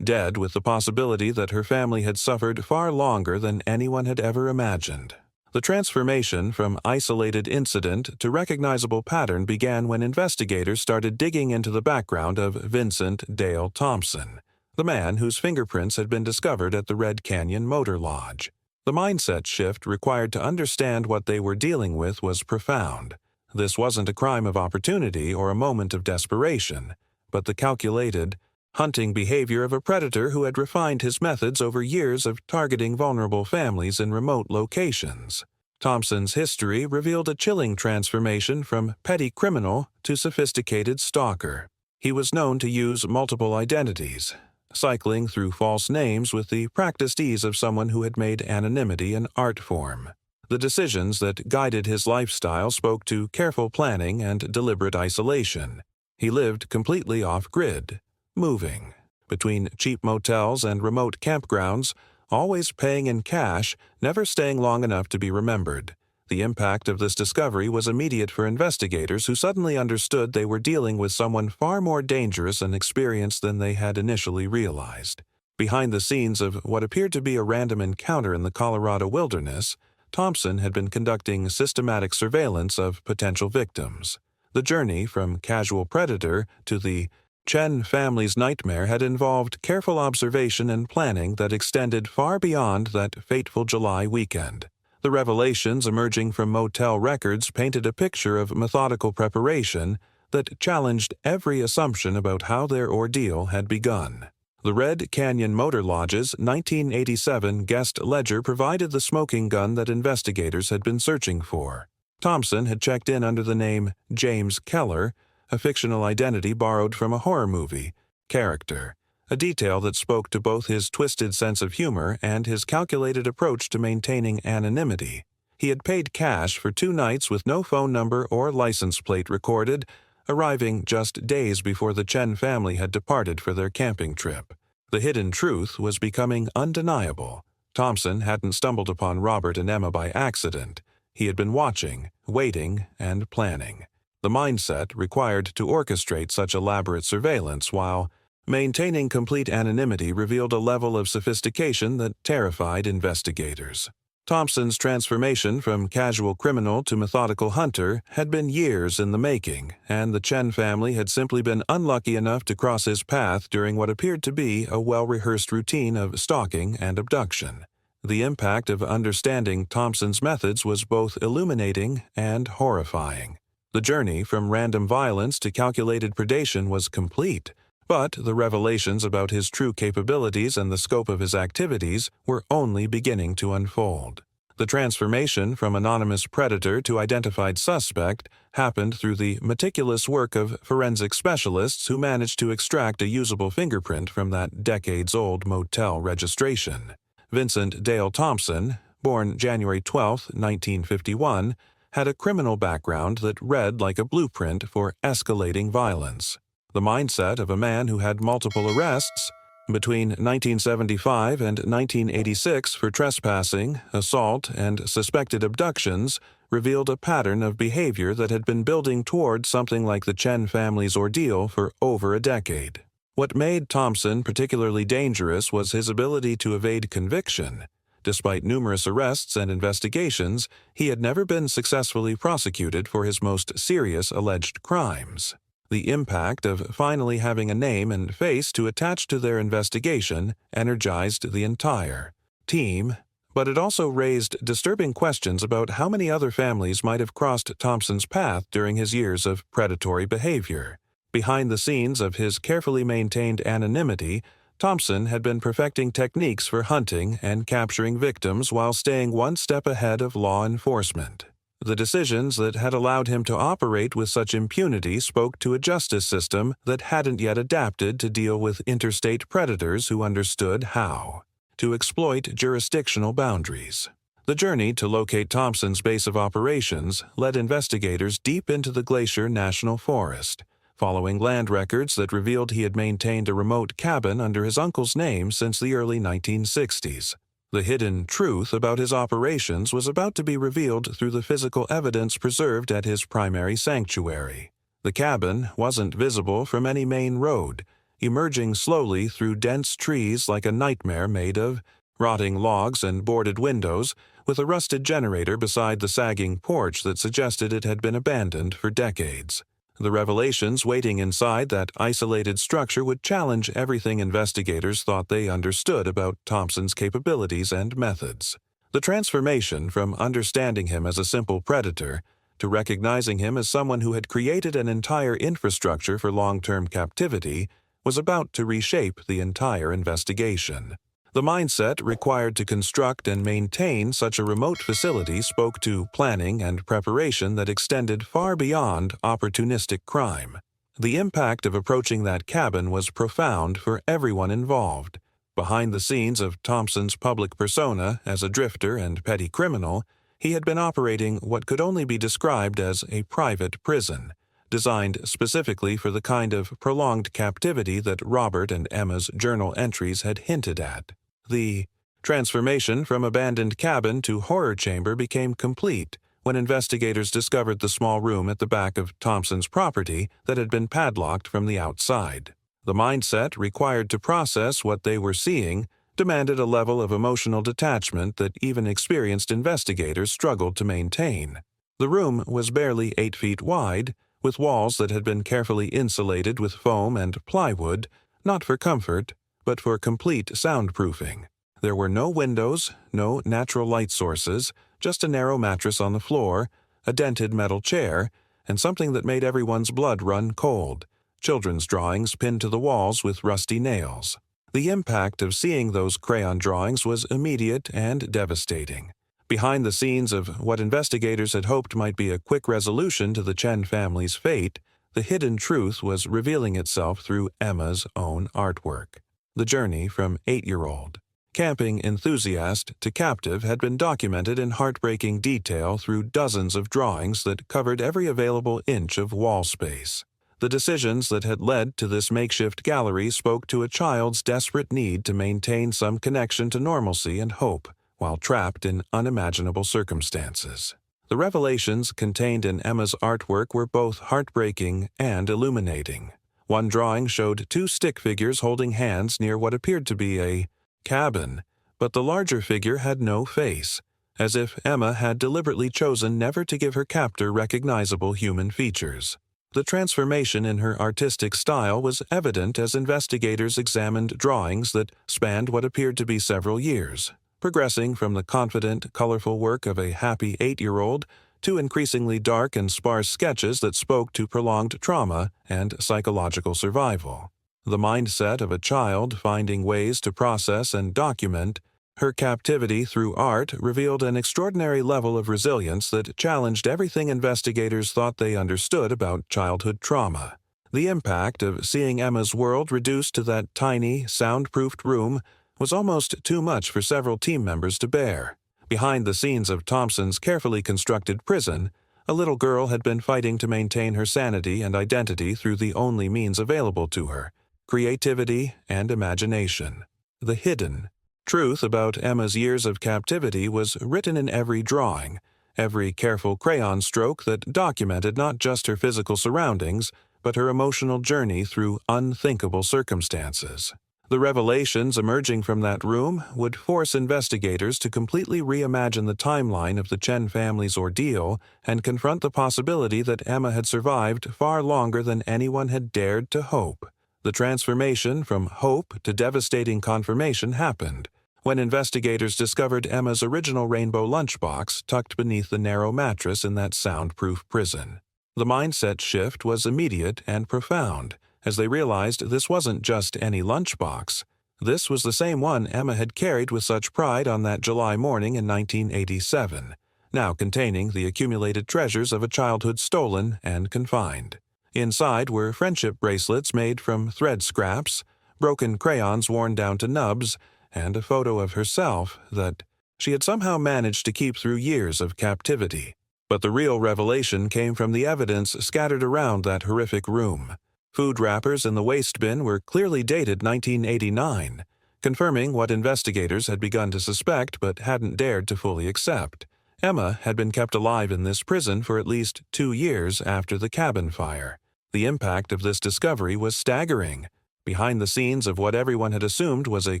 Speaker 1: dead with the possibility that her family had suffered far longer than anyone had ever imagined. The transformation from isolated incident to recognizable pattern began when investigators started digging into the background of Vincent Dale Thompson, the man whose fingerprints had been discovered at the Red Canyon Motor Lodge. The mindset shift required to understand what they were dealing with was profound. This wasn't a crime of opportunity or a moment of desperation, but the calculated, hunting behavior of a predator who had refined his methods over years of targeting vulnerable families in remote locations. Thompson's history revealed a chilling transformation from petty criminal to sophisticated stalker. He was known to use multiple identities, cycling through false names with the practiced ease of someone who had made anonymity an art form. The decisions that guided his lifestyle spoke to careful planning and deliberate isolation. He lived completely off-grid, moving between cheap motels and remote campgrounds, always paying in cash, never staying long enough to be remembered. The impact of this discovery was immediate for investigators who suddenly understood they were dealing with someone far more dangerous and experienced than they had initially realized. Behind the scenes of what appeared to be a random encounter in the Colorado wilderness, Thompson had been conducting systematic surveillance of potential victims. The journey from casual predator to the Chen family's nightmare had involved careful observation and planning that extended far beyond that fateful July weekend. The revelations emerging from motel records painted a picture of methodical preparation that challenged every assumption about how their ordeal had begun. The Red Canyon Motor Lodge's 1987 guest ledger provided the smoking gun that investigators had been searching for. Thompson had checked in under the name James Keller, a fictional identity borrowed from a horror movie, Character, a detail that spoke to both his twisted sense of humor and his calculated approach to maintaining anonymity. He had paid cash for 2 nights with no phone number or license plate recorded, arriving just days before the Chen family had departed for their camping trip. The hidden truth was becoming undeniable. Thompson hadn't stumbled upon Robert and Emma by accident. He had been watching, waiting, and planning. The mindset required to orchestrate such elaborate surveillance while maintaining complete anonymity revealed a level of sophistication that terrified investigators. Thompson's transformation from casual criminal to methodical hunter had been years in the making, and the Chen family had simply been unlucky enough to cross his path during what appeared to be a well-rehearsed routine of stalking and abduction. The impact of understanding Thompson's methods was both illuminating and horrifying. The journey from random violence to calculated predation was complete, but the revelations about his true capabilities and the scope of his activities were only beginning to unfold. The transformation from anonymous predator to identified suspect happened through the meticulous work of forensic specialists who managed to extract a usable fingerprint from that decades-old motel registration. Vincent Dale Thompson, born January 12, 1951, had a criminal background that read like a blueprint for escalating violence. The mindset of a man who had multiple arrests between 1975 and 1986 for trespassing, assault, and suspected abductions revealed a pattern of behavior that had been building toward something like the Chen family's ordeal for over a decade. What made Thompson particularly dangerous was his ability to evade conviction. Despite numerous arrests and investigations, he had never been successfully prosecuted for his most serious alleged crimes. The impact of finally having a name and face to attach to their investigation energized the entire team, but it also raised disturbing questions about how many other families might have crossed Thompson's path during his years of predatory behavior. Behind the scenes of his carefully maintained anonymity, Thompson had been perfecting techniques for hunting and capturing victims while staying one step ahead of law enforcement. The decisions that had allowed him to operate with such impunity spoke to a justice system that hadn't yet adapted to deal with interstate predators who understood how to exploit jurisdictional boundaries. The journey to locate Thompson's base of operations led investigators deep into the Glacier National Forest, following land records that revealed he had maintained a remote cabin under his uncle's name since the early 1960s. The hidden truth about his operations was about to be revealed through the physical evidence preserved at his primary sanctuary. The cabin wasn't visible from any main road, emerging slowly through dense trees like a nightmare made of rotting logs and boarded windows, with a rusted generator beside the sagging porch that suggested it had been abandoned for decades. The revelations waiting inside that isolated structure would challenge everything investigators thought they understood about Thompson's capabilities and methods. The transformation from understanding him as a simple predator to recognizing him as someone who had created an entire infrastructure for long-term captivity was about to reshape the entire investigation. The mindset required to construct and maintain such a remote facility spoke to planning and preparation that extended far beyond opportunistic crime. The impact of approaching that cabin was profound for everyone involved. Behind the scenes of Thompson's public persona as a drifter and petty criminal, he had been operating what could only be described as a private prison, designed specifically for the kind of prolonged captivity that Robert and Emma's journal entries had hinted at. The transformation from abandoned cabin to horror chamber became complete when investigators discovered the small room at the back of Thompson's property that had been padlocked from the outside. The mindset required to process what they were seeing demanded a level of emotional detachment that even experienced investigators struggled to maintain. The room was barely 8 feet wide, with walls that had been carefully insulated with foam and plywood, not for comfort, but for complete soundproofing. There were no windows, no natural light sources, just a narrow mattress on the floor, a dented metal chair, and something that made everyone's blood run cold: children's drawings pinned to the walls with rusty nails. The impact of seeing those crayon drawings was immediate and devastating. Behind the scenes of what investigators had hoped might be a quick resolution to the Chen family's fate, the hidden truth was revealing itself through Emma's own artwork. The journey from 8-year-old camping enthusiast to captive had been documented in heartbreaking detail through dozens of drawings that covered every available inch of wall space. The decisions that had led to this makeshift gallery spoke to a child's desperate need to maintain some connection to normalcy and hope while trapped in unimaginable circumstances. The revelations contained in Emma's artwork were both heartbreaking and illuminating. One drawing showed 2 stick figures holding hands near what appeared to be a cabin, but the larger figure had no face, as if Emma had deliberately chosen never to give her captor recognizable human features. The transformation in her artistic style was evident as investigators examined drawings that spanned what appeared to be several years, progressing from the confident, colorful work of a happy 8-year-old to increasingly dark and sparse sketches that spoke to prolonged trauma and psychological survival. The mindset of a child finding ways to process and document Her captivity through art revealed an extraordinary level of resilience that challenged everything investigators thought they understood about childhood trauma. The impact of seeing Emma's world reduced to that tiny, soundproofed room was almost too much for several team members to bear. Behind the scenes of Thompson's carefully constructed prison, a little girl had been fighting to maintain her sanity and identity through the only means available to her: creativity and imagination. The hidden truth about Emma's years of captivity was written in every drawing, every careful crayon stroke that documented not just her physical surroundings, but her emotional journey through unthinkable circumstances. The revelations emerging from that room would force investigators to completely reimagine the timeline of the Chen family's ordeal and confront the possibility that Emma had survived far longer than anyone had dared to hope. The transformation from hope to devastating confirmation happened when investigators discovered Emma's original rainbow lunchbox tucked beneath the narrow mattress in that soundproof prison. The mindset shift was immediate and profound, as they realized this wasn't just any lunchbox. This was the same one Emma had carried with such pride on that July morning in 1987, now containing the accumulated treasures of a childhood stolen and confined. Inside were friendship bracelets made from thread scraps, broken crayons worn down to nubs, and a photo of herself that she had somehow managed to keep through years of captivity. But the real revelation came from the evidence scattered around that horrific room. Food wrappers in the waste bin were clearly dated 1989, confirming what investigators had begun to suspect but hadn't dared to fully accept. Emma had been kept alive in this prison for at least 2 years after the cabin fire. The impact of this discovery was staggering. Behind the scenes of what everyone had assumed was a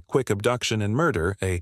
Speaker 1: quick abduction and murder, a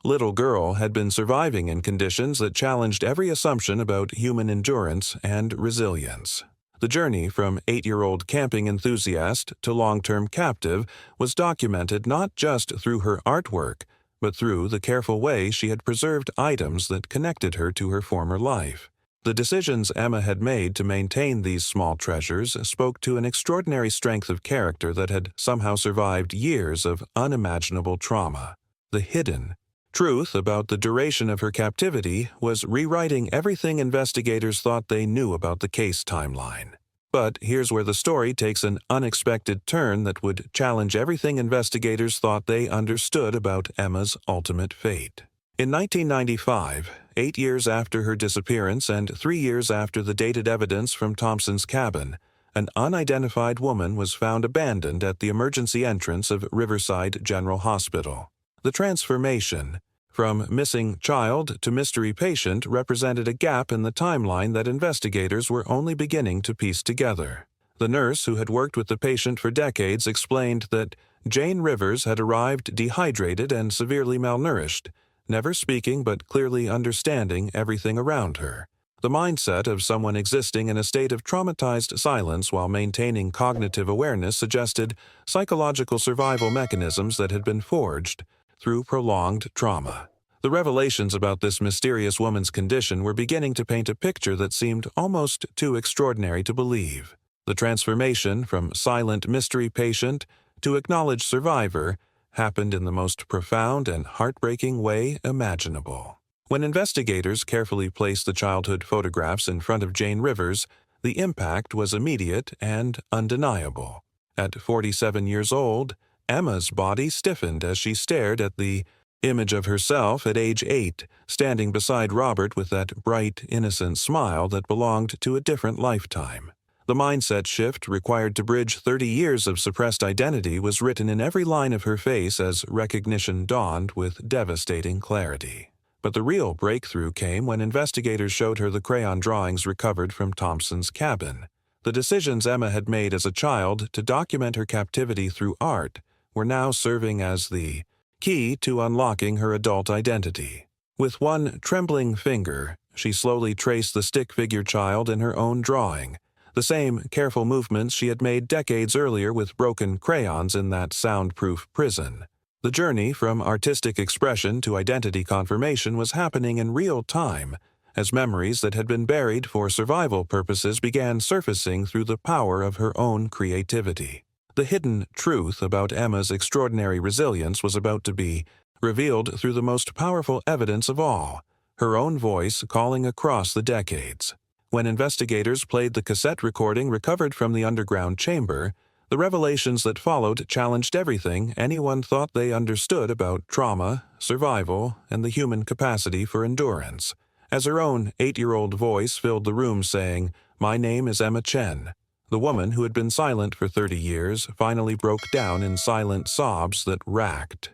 Speaker 1: little girl had been surviving in conditions that challenged every assumption about human endurance and resilience. The journey from 8-year-old camping enthusiast to long-term captive was documented not just through her artwork, but through the careful way she had preserved items that connected her to her former life. The decisions Emma had made to maintain these small treasures spoke to an extraordinary strength of character that had somehow survived years of unimaginable trauma. The hidden truth about the duration of her captivity was rewriting everything investigators thought they knew about the case timeline. But here's where the story takes an unexpected turn that would challenge everything investigators thought they understood about Emma's ultimate fate. In 1995, 8 years after her disappearance and 3 years after the dated evidence from Thompson's cabin, an unidentified woman was found abandoned at the emergency entrance of Riverside General Hospital. The transformation from missing child to mystery patient represented a gap in the timeline that investigators were only beginning to piece together. The nurse who had worked with the patient for decades explained that Jane Rivers had arrived dehydrated and severely malnourished, never speaking but clearly understanding everything around her. The mindset of someone existing in a state of traumatized silence while maintaining cognitive awareness suggested psychological survival mechanisms that had been forged through prolonged trauma. The revelations about this mysterious woman's condition were beginning to paint a picture that seemed almost too extraordinary to believe. The transformation from silent mystery patient to acknowledged survivor happened in the most profound and heartbreaking way imaginable. When investigators carefully placed the childhood photographs in front of Jane Rivers, the impact was immediate and undeniable. At 47 years old, Emma's body stiffened as she stared at the image of herself at age 8, standing beside Robert with that bright, innocent smile that belonged to a different lifetime. The mindset shift required to bridge 30 years of suppressed identity was written in every line of her face as recognition dawned with devastating clarity. But the real breakthrough came when investigators showed her the crayon drawings recovered from Thompson's cabin. The decisions Emma had made as a child to document her captivity through art were now serving as the key to unlocking her adult identity. With one trembling finger, she slowly traced the stick figure child in her own drawing, the same careful movements she had made decades earlier with broken crayons in that soundproof prison. The journey from artistic expression to identity confirmation was happening in real time, as memories that had been buried for survival purposes began surfacing through the power of her own creativity. The hidden truth about Emma's extraordinary resilience was about to be revealed through the most powerful evidence of all, her own voice calling across the decades. When investigators played the cassette recording recovered from the underground chamber, the revelations that followed challenged everything anyone thought they understood about trauma, survival, and the human capacity for endurance. As her own 8-year-old voice filled the room saying, "My name is Emma Chen," the woman who had been silent for 30 years finally broke down in silent sobs that racked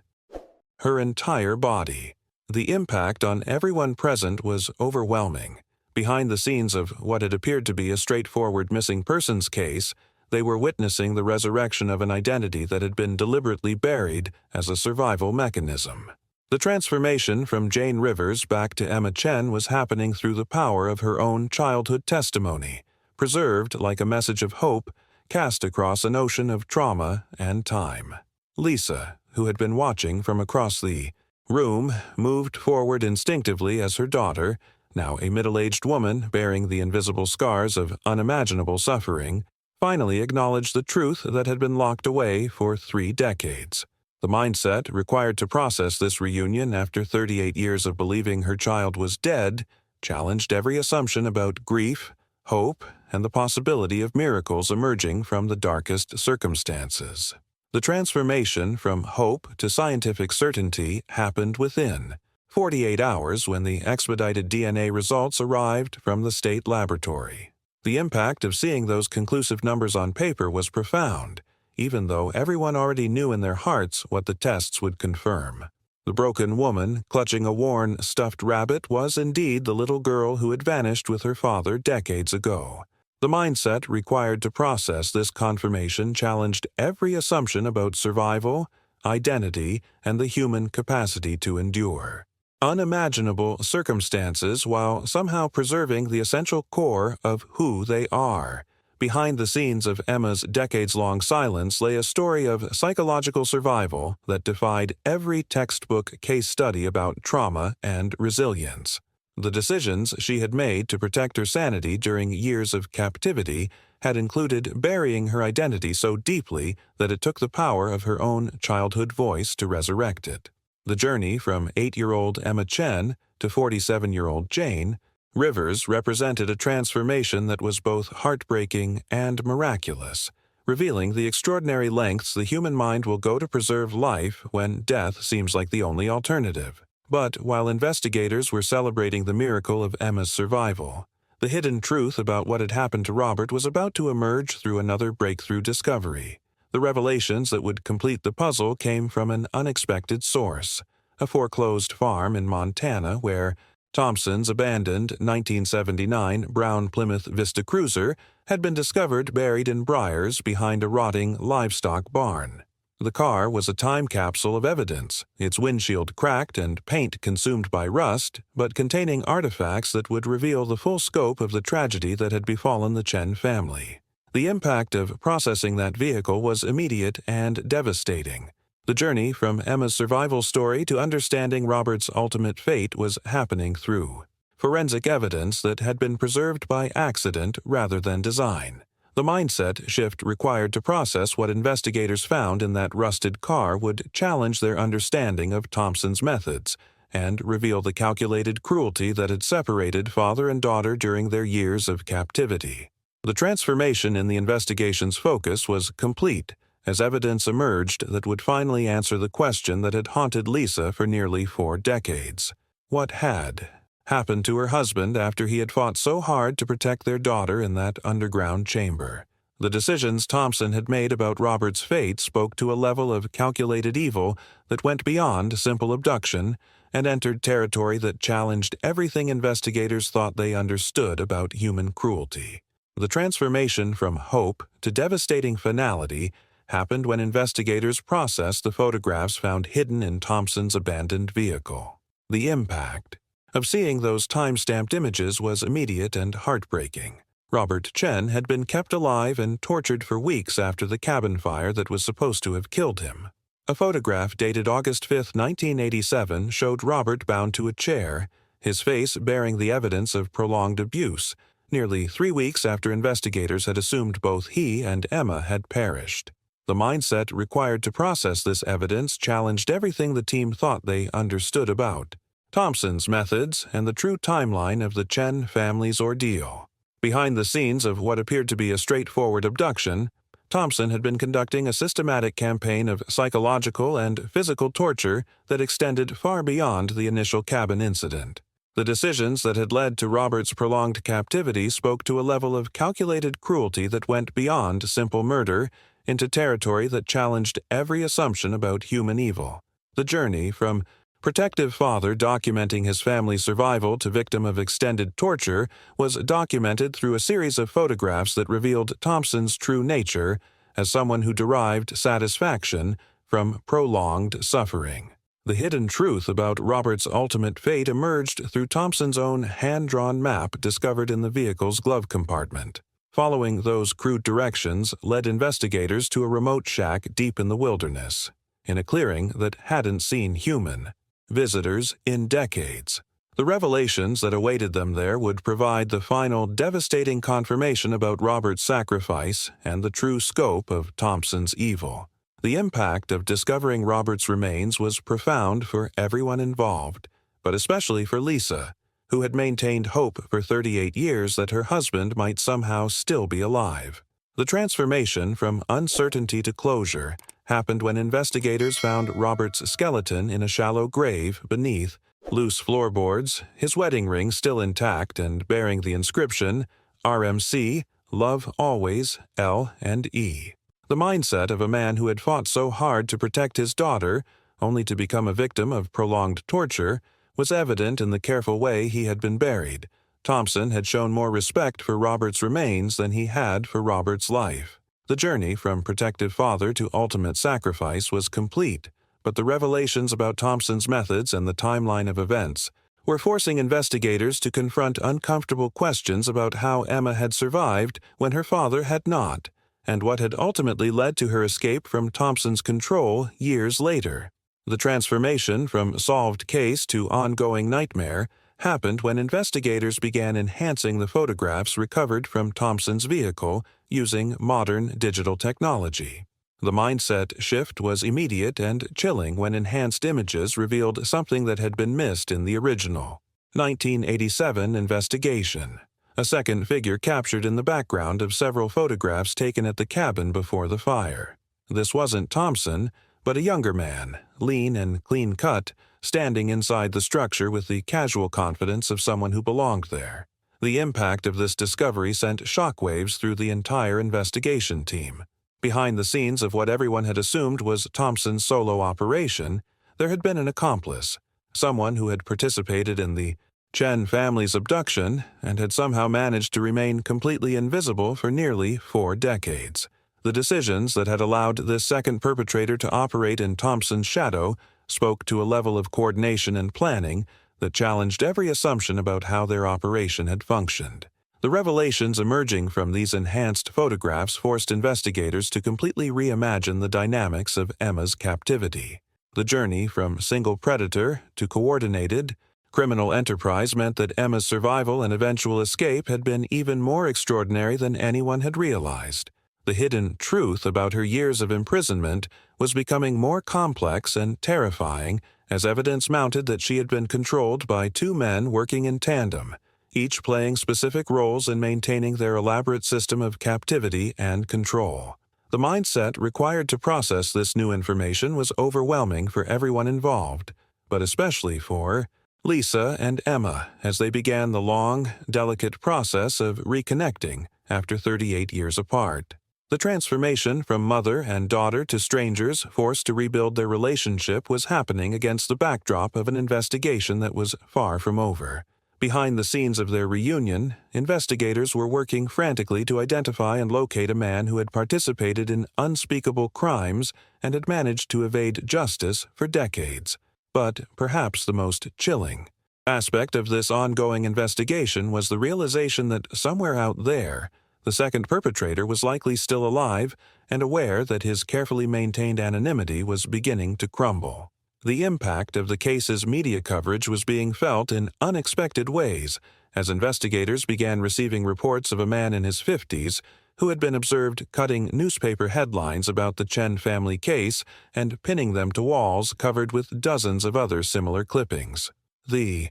Speaker 1: her entire body. The impact on everyone present was overwhelming. Behind the scenes of what had appeared to be a straightforward missing persons case, they were witnessing the resurrection of an identity that had been deliberately buried as a survival mechanism. The transformation from Jane Rivers back to Emma Chen was happening through the power of her own childhood testimony, preserved like a message of hope cast across an ocean of trauma and time. Lisa, who had been watching from across the room, moved forward instinctively as her daughter, now a middle-aged woman bearing the invisible scars of unimaginable suffering, finally acknowledged the truth that had been locked away for 3 decades. The mindset required to process this reunion after 38 years of believing her child was dead challenged every assumption about grief, hope, and the possibility of miracles emerging from the darkest circumstances. The transformation from hope to scientific certainty happened within 48 hours when the expedited DNA results arrived from the state laboratory. The impact of seeing those conclusive numbers on paper was profound, even though everyone already knew in their hearts what the tests would confirm. The broken woman, clutching a worn, stuffed rabbit, was indeed the little girl who had vanished with her father decades ago. The mindset required to process this confirmation challenged every assumption about survival, identity, and the human capacity to endure. Unimaginable circumstances while somehow preserving the essential core of who they are. Behind the scenes of Emma's decades-long silence lay a story of psychological survival that defied every textbook case study about trauma and resilience. The decisions she had made to protect her sanity during years of captivity had included burying her identity so deeply that it took the power of her own childhood voice to resurrect it. The journey from 8-year-old Emma Chen to 47-year-old Jane Rivers represented a transformation that was both heartbreaking and miraculous, revealing the extraordinary lengths the human mind will go to preserve life when death seems like the only alternative. But while investigators were celebrating the miracle of Emma's survival, the hidden truth about what had happened to Robert was about to emerge through another breakthrough discovery. The revelations that would complete the puzzle came from an unexpected source, a foreclosed farm in Montana where Thompson's abandoned 1979 brown Plymouth Vista Cruiser had been discovered buried in briars behind a rotting livestock barn. The car was a time capsule of evidence, its windshield cracked and paint consumed by rust, but containing artifacts that would reveal the full scope of the tragedy that had befallen the Chen family. The impact of processing that vehicle was immediate and devastating. The journey from Emma's survival story to understanding Robert's ultimate fate was happening through forensic evidence that had been preserved by accident rather than design. The mindset shift required to process what investigators found in that rusted car would challenge their understanding of Thompson's methods and reveal the calculated cruelty that had separated father and daughter during their years of captivity. The transformation in the investigation's focus was complete, as evidence emerged that would finally answer the question that had haunted Lisa for nearly 4 decades. What had happened to her husband after he had fought so hard to protect their daughter in that underground chamber? The decisions Thompson had made about Robert's fate spoke to a level of calculated evil that went beyond simple abduction and entered territory that challenged everything investigators thought they understood about human cruelty. The transformation from hope to devastating finality happened when investigators processed the photographs found hidden in Thompson's abandoned vehicle. The impact of seeing those time-stamped images was immediate and heartbreaking. Robert Chen had been kept alive and tortured for weeks after the cabin fire that was supposed to have killed him. A photograph dated August 5, 1987 showed Robert bound to a chair, his face bearing the evidence of prolonged abuse, nearly 3 weeks after investigators had assumed both he and Emma had perished. The mindset required to process this evidence challenged everything the team thought they understood about Thompson's methods and the true timeline of the Chen family's ordeal. Behind the scenes of what appeared to be a straightforward abduction, Thompson had been conducting a systematic campaign of psychological and physical torture that extended far beyond the initial cabin incident. The decisions that had led to Robert's prolonged captivity spoke to a level of calculated cruelty that went beyond simple murder into territory that challenged every assumption about human evil. The journey from protective father documenting his family's survival to victim of extended torture was documented through a series of photographs that revealed Thompson's true nature as someone who derived satisfaction from prolonged suffering. The hidden truth about Robert's ultimate fate emerged through Thompson's own hand-drawn map discovered in the vehicle's glove compartment. Following those crude directions led investigators to a remote shack deep in the wilderness, in a clearing that hadn't seen human visitors in decades. The revelations that awaited them there would provide the final devastating confirmation about Robert's sacrifice and the true scope of Thompson's evil. The impact of discovering Robert's remains was profound for everyone involved, but especially for Lisa, who had maintained hope for 38 years that her husband might somehow still be alive. The transformation from uncertainty to closure happened when investigators found Robert's skeleton in a shallow grave beneath loose floorboards, his wedding ring still intact and bearing the inscription, RMC, Love Always, L and E. The mindset of a man who had fought so hard to protect his daughter, only to become a victim of prolonged torture, was evident in the careful way he had been buried. Thompson had shown more respect for Robert's remains than he had for Robert's life. The journey from protective father to ultimate sacrifice was complete, but the revelations about Thompson's methods and the timeline of events were forcing investigators to confront uncomfortable questions about how Emma had survived when her father had not, and what had ultimately led to her escape from Thompson's control years later. The transformation from solved case to ongoing nightmare happened when investigators began enhancing the photographs recovered from Thompson's vehicle using modern digital technology. The mindset shift was immediate and chilling when enhanced images revealed something that had been missed in the original 1987 investigation. A second figure captured in the background of several photographs taken at the cabin before the fire. This wasn't Thompson, but a younger man, lean and clean-cut, standing inside the structure with the casual confidence of someone who belonged there. The impact of this discovery sent shockwaves through the entire investigation team. Behind the scenes of what everyone had assumed was Thompson's solo operation, there had been an accomplice, someone who had participated in the Chen family's abduction and had somehow managed to remain completely invisible for nearly 4 decades. The decisions that had allowed this second perpetrator to operate in Thompson's shadow spoke to a level of coordination and planning that challenged every assumption about how their operation had functioned. The revelations emerging from these enhanced photographs forced investigators to completely reimagine the dynamics of Emma's captivity. The journey from single predator to coordinated criminal enterprise meant that Emma's survival and eventual escape had been even more extraordinary than anyone had realized. The hidden truth about her years of imprisonment was becoming more complex and terrifying as evidence mounted that she had been controlled by 2 men working in tandem, each playing specific roles in maintaining their elaborate system of captivity and control. The mindset required to process this new information was overwhelming for everyone involved, but especially for Lisa and Emma as they began the long, delicate process of reconnecting after 38 years apart. The transformation from mother and daughter to strangers forced to rebuild their relationship was happening against the backdrop of an investigation that was far from over. Behind the scenes of their reunion, investigators were working frantically to identify and locate a man who had participated in unspeakable crimes and had managed to evade justice for decades. But perhaps the most chilling aspect of this ongoing investigation was the realization that somewhere out there, the second perpetrator was likely still alive and aware that his carefully maintained anonymity was beginning to crumble. The impact of the case's media coverage was being felt in unexpected ways as investigators began receiving reports of a man in his 50s who had been observed cutting newspaper headlines about the Chen family case and pinning them to walls covered with dozens of other similar clippings. The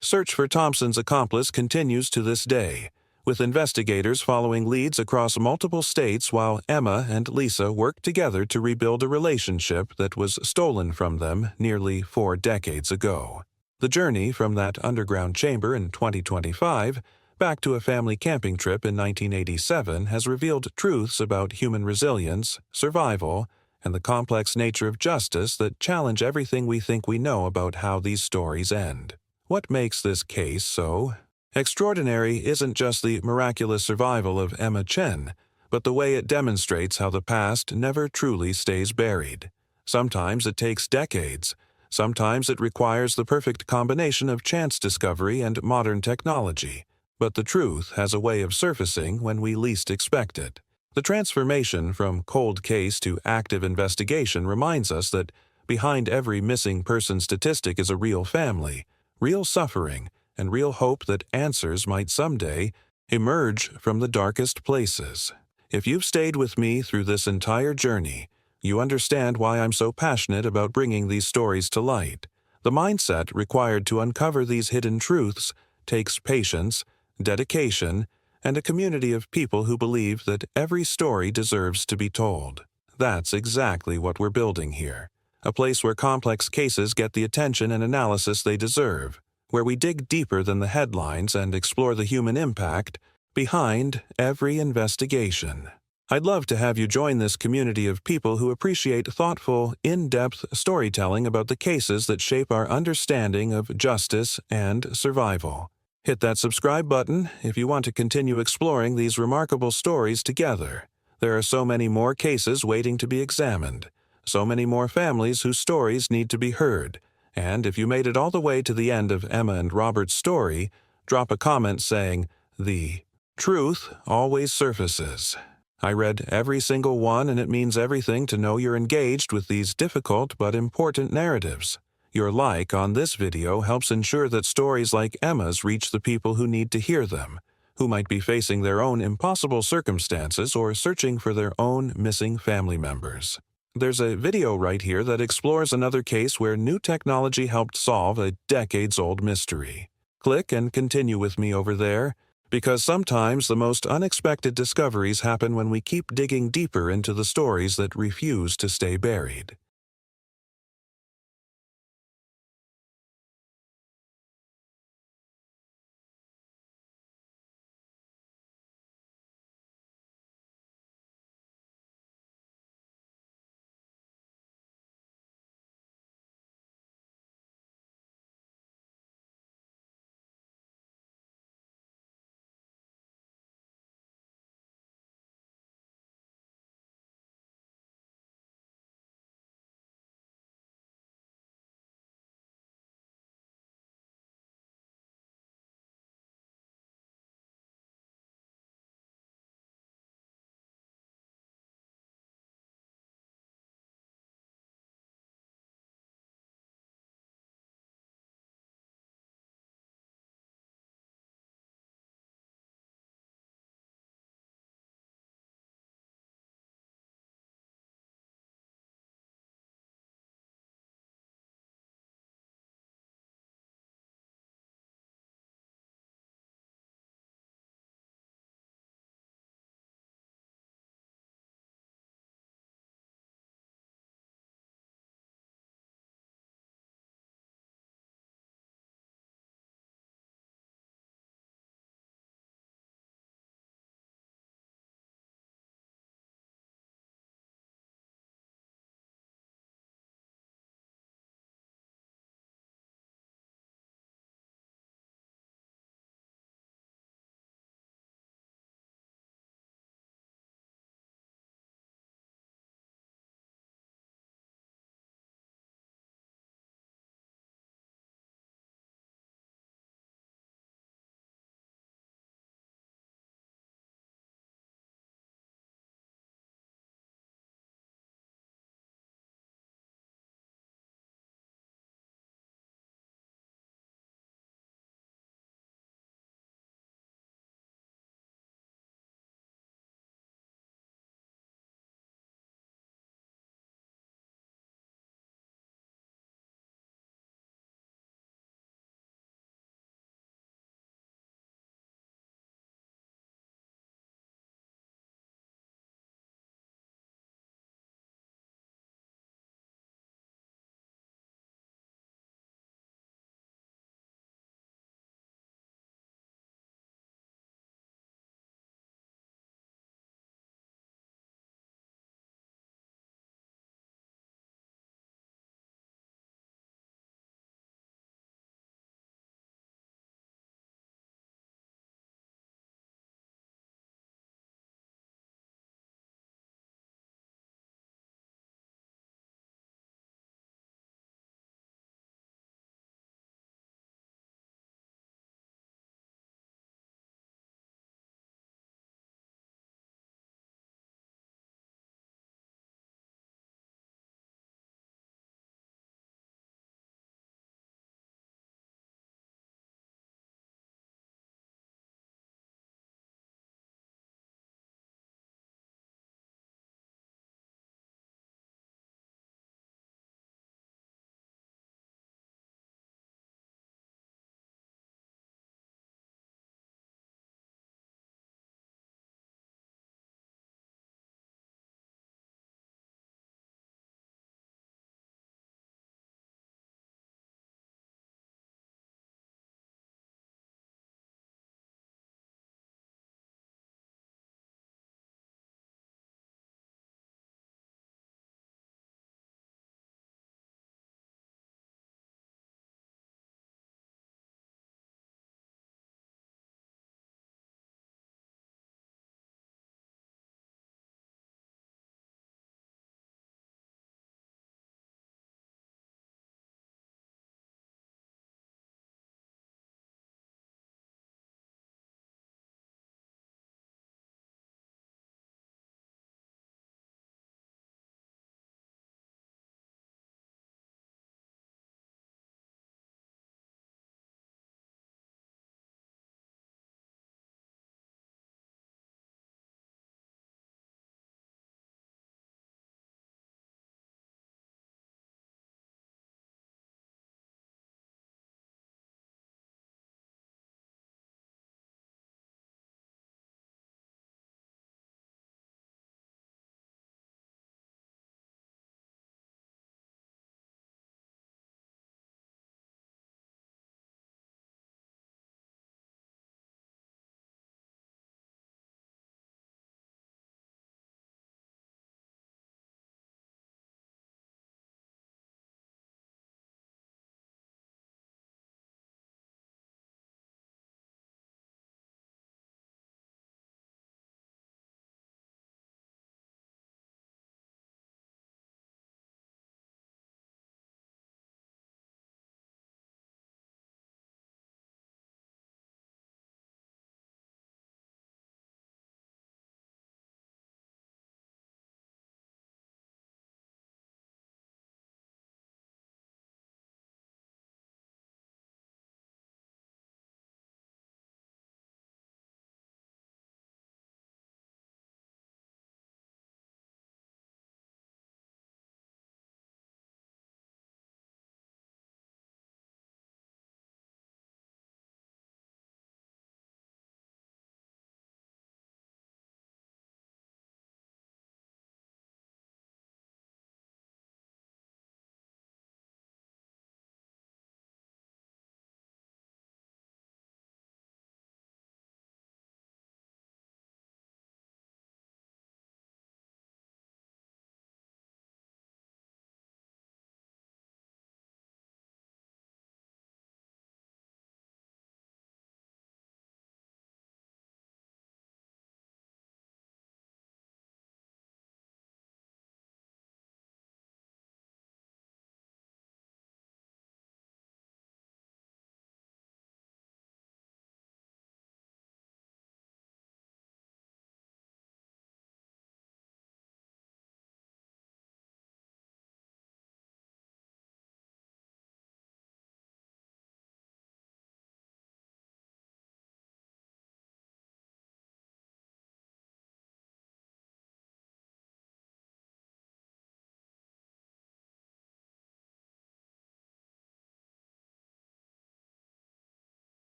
Speaker 1: search for Thompson's accomplice continues to this day, with investigators following leads across multiple states while Emma and Lisa work together to rebuild a relationship that was stolen from them nearly 4 decades ago. The journey from that underground chamber in 2025 back to a family camping trip in 1987 has revealed truths about human resilience, survival, and the complex nature of justice that challenge everything we think we know about how these stories end. What makes this case so extraordinary isn't just the miraculous survival of Emma Chen, but the way it demonstrates how the past never truly stays buried. Sometimes it takes decades. Sometimes it requires the perfect combination of chance discovery and modern technology. But the truth has a way of surfacing when we least expect it. The transformation from cold case to active investigation reminds us that behind every missing person statistic is a real family, real suffering, and real hope that answers might someday emerge from the darkest places. If you've stayed with me through this entire journey, you understand why I'm so passionate about bringing these stories to light. The mindset required to uncover these hidden truths takes patience, dedication, and a community of people who believe that every story deserves to be told. That's exactly what we're building here. A place where complex cases get the attention and analysis they deserve, where we dig deeper than the headlines and explore the human impact behind every investigation. I'd love to have you join this community of people who appreciate thoughtful, in-depth storytelling about the cases that shape our understanding of justice and survival. Hit that subscribe button if you want to continue exploring these remarkable stories together. There are so many more cases waiting to be examined, so many more families whose stories need to be heard. And if you made it all the way to the end of Emma and Robert's story, drop a comment saying, "The truth always surfaces." I read every single one, and it means everything to know you're engaged with these difficult but important narratives. Your like on this video helps ensure that stories like Emma's reach the people who need to hear them, who might be facing their own impossible circumstances or searching for their own missing family members. There's a video right here that explores another case where new technology helped solve a decades-old mystery. Click and continue with me over there, because sometimes the most unexpected discoveries happen when we keep digging deeper into the stories that refuse to stay buried.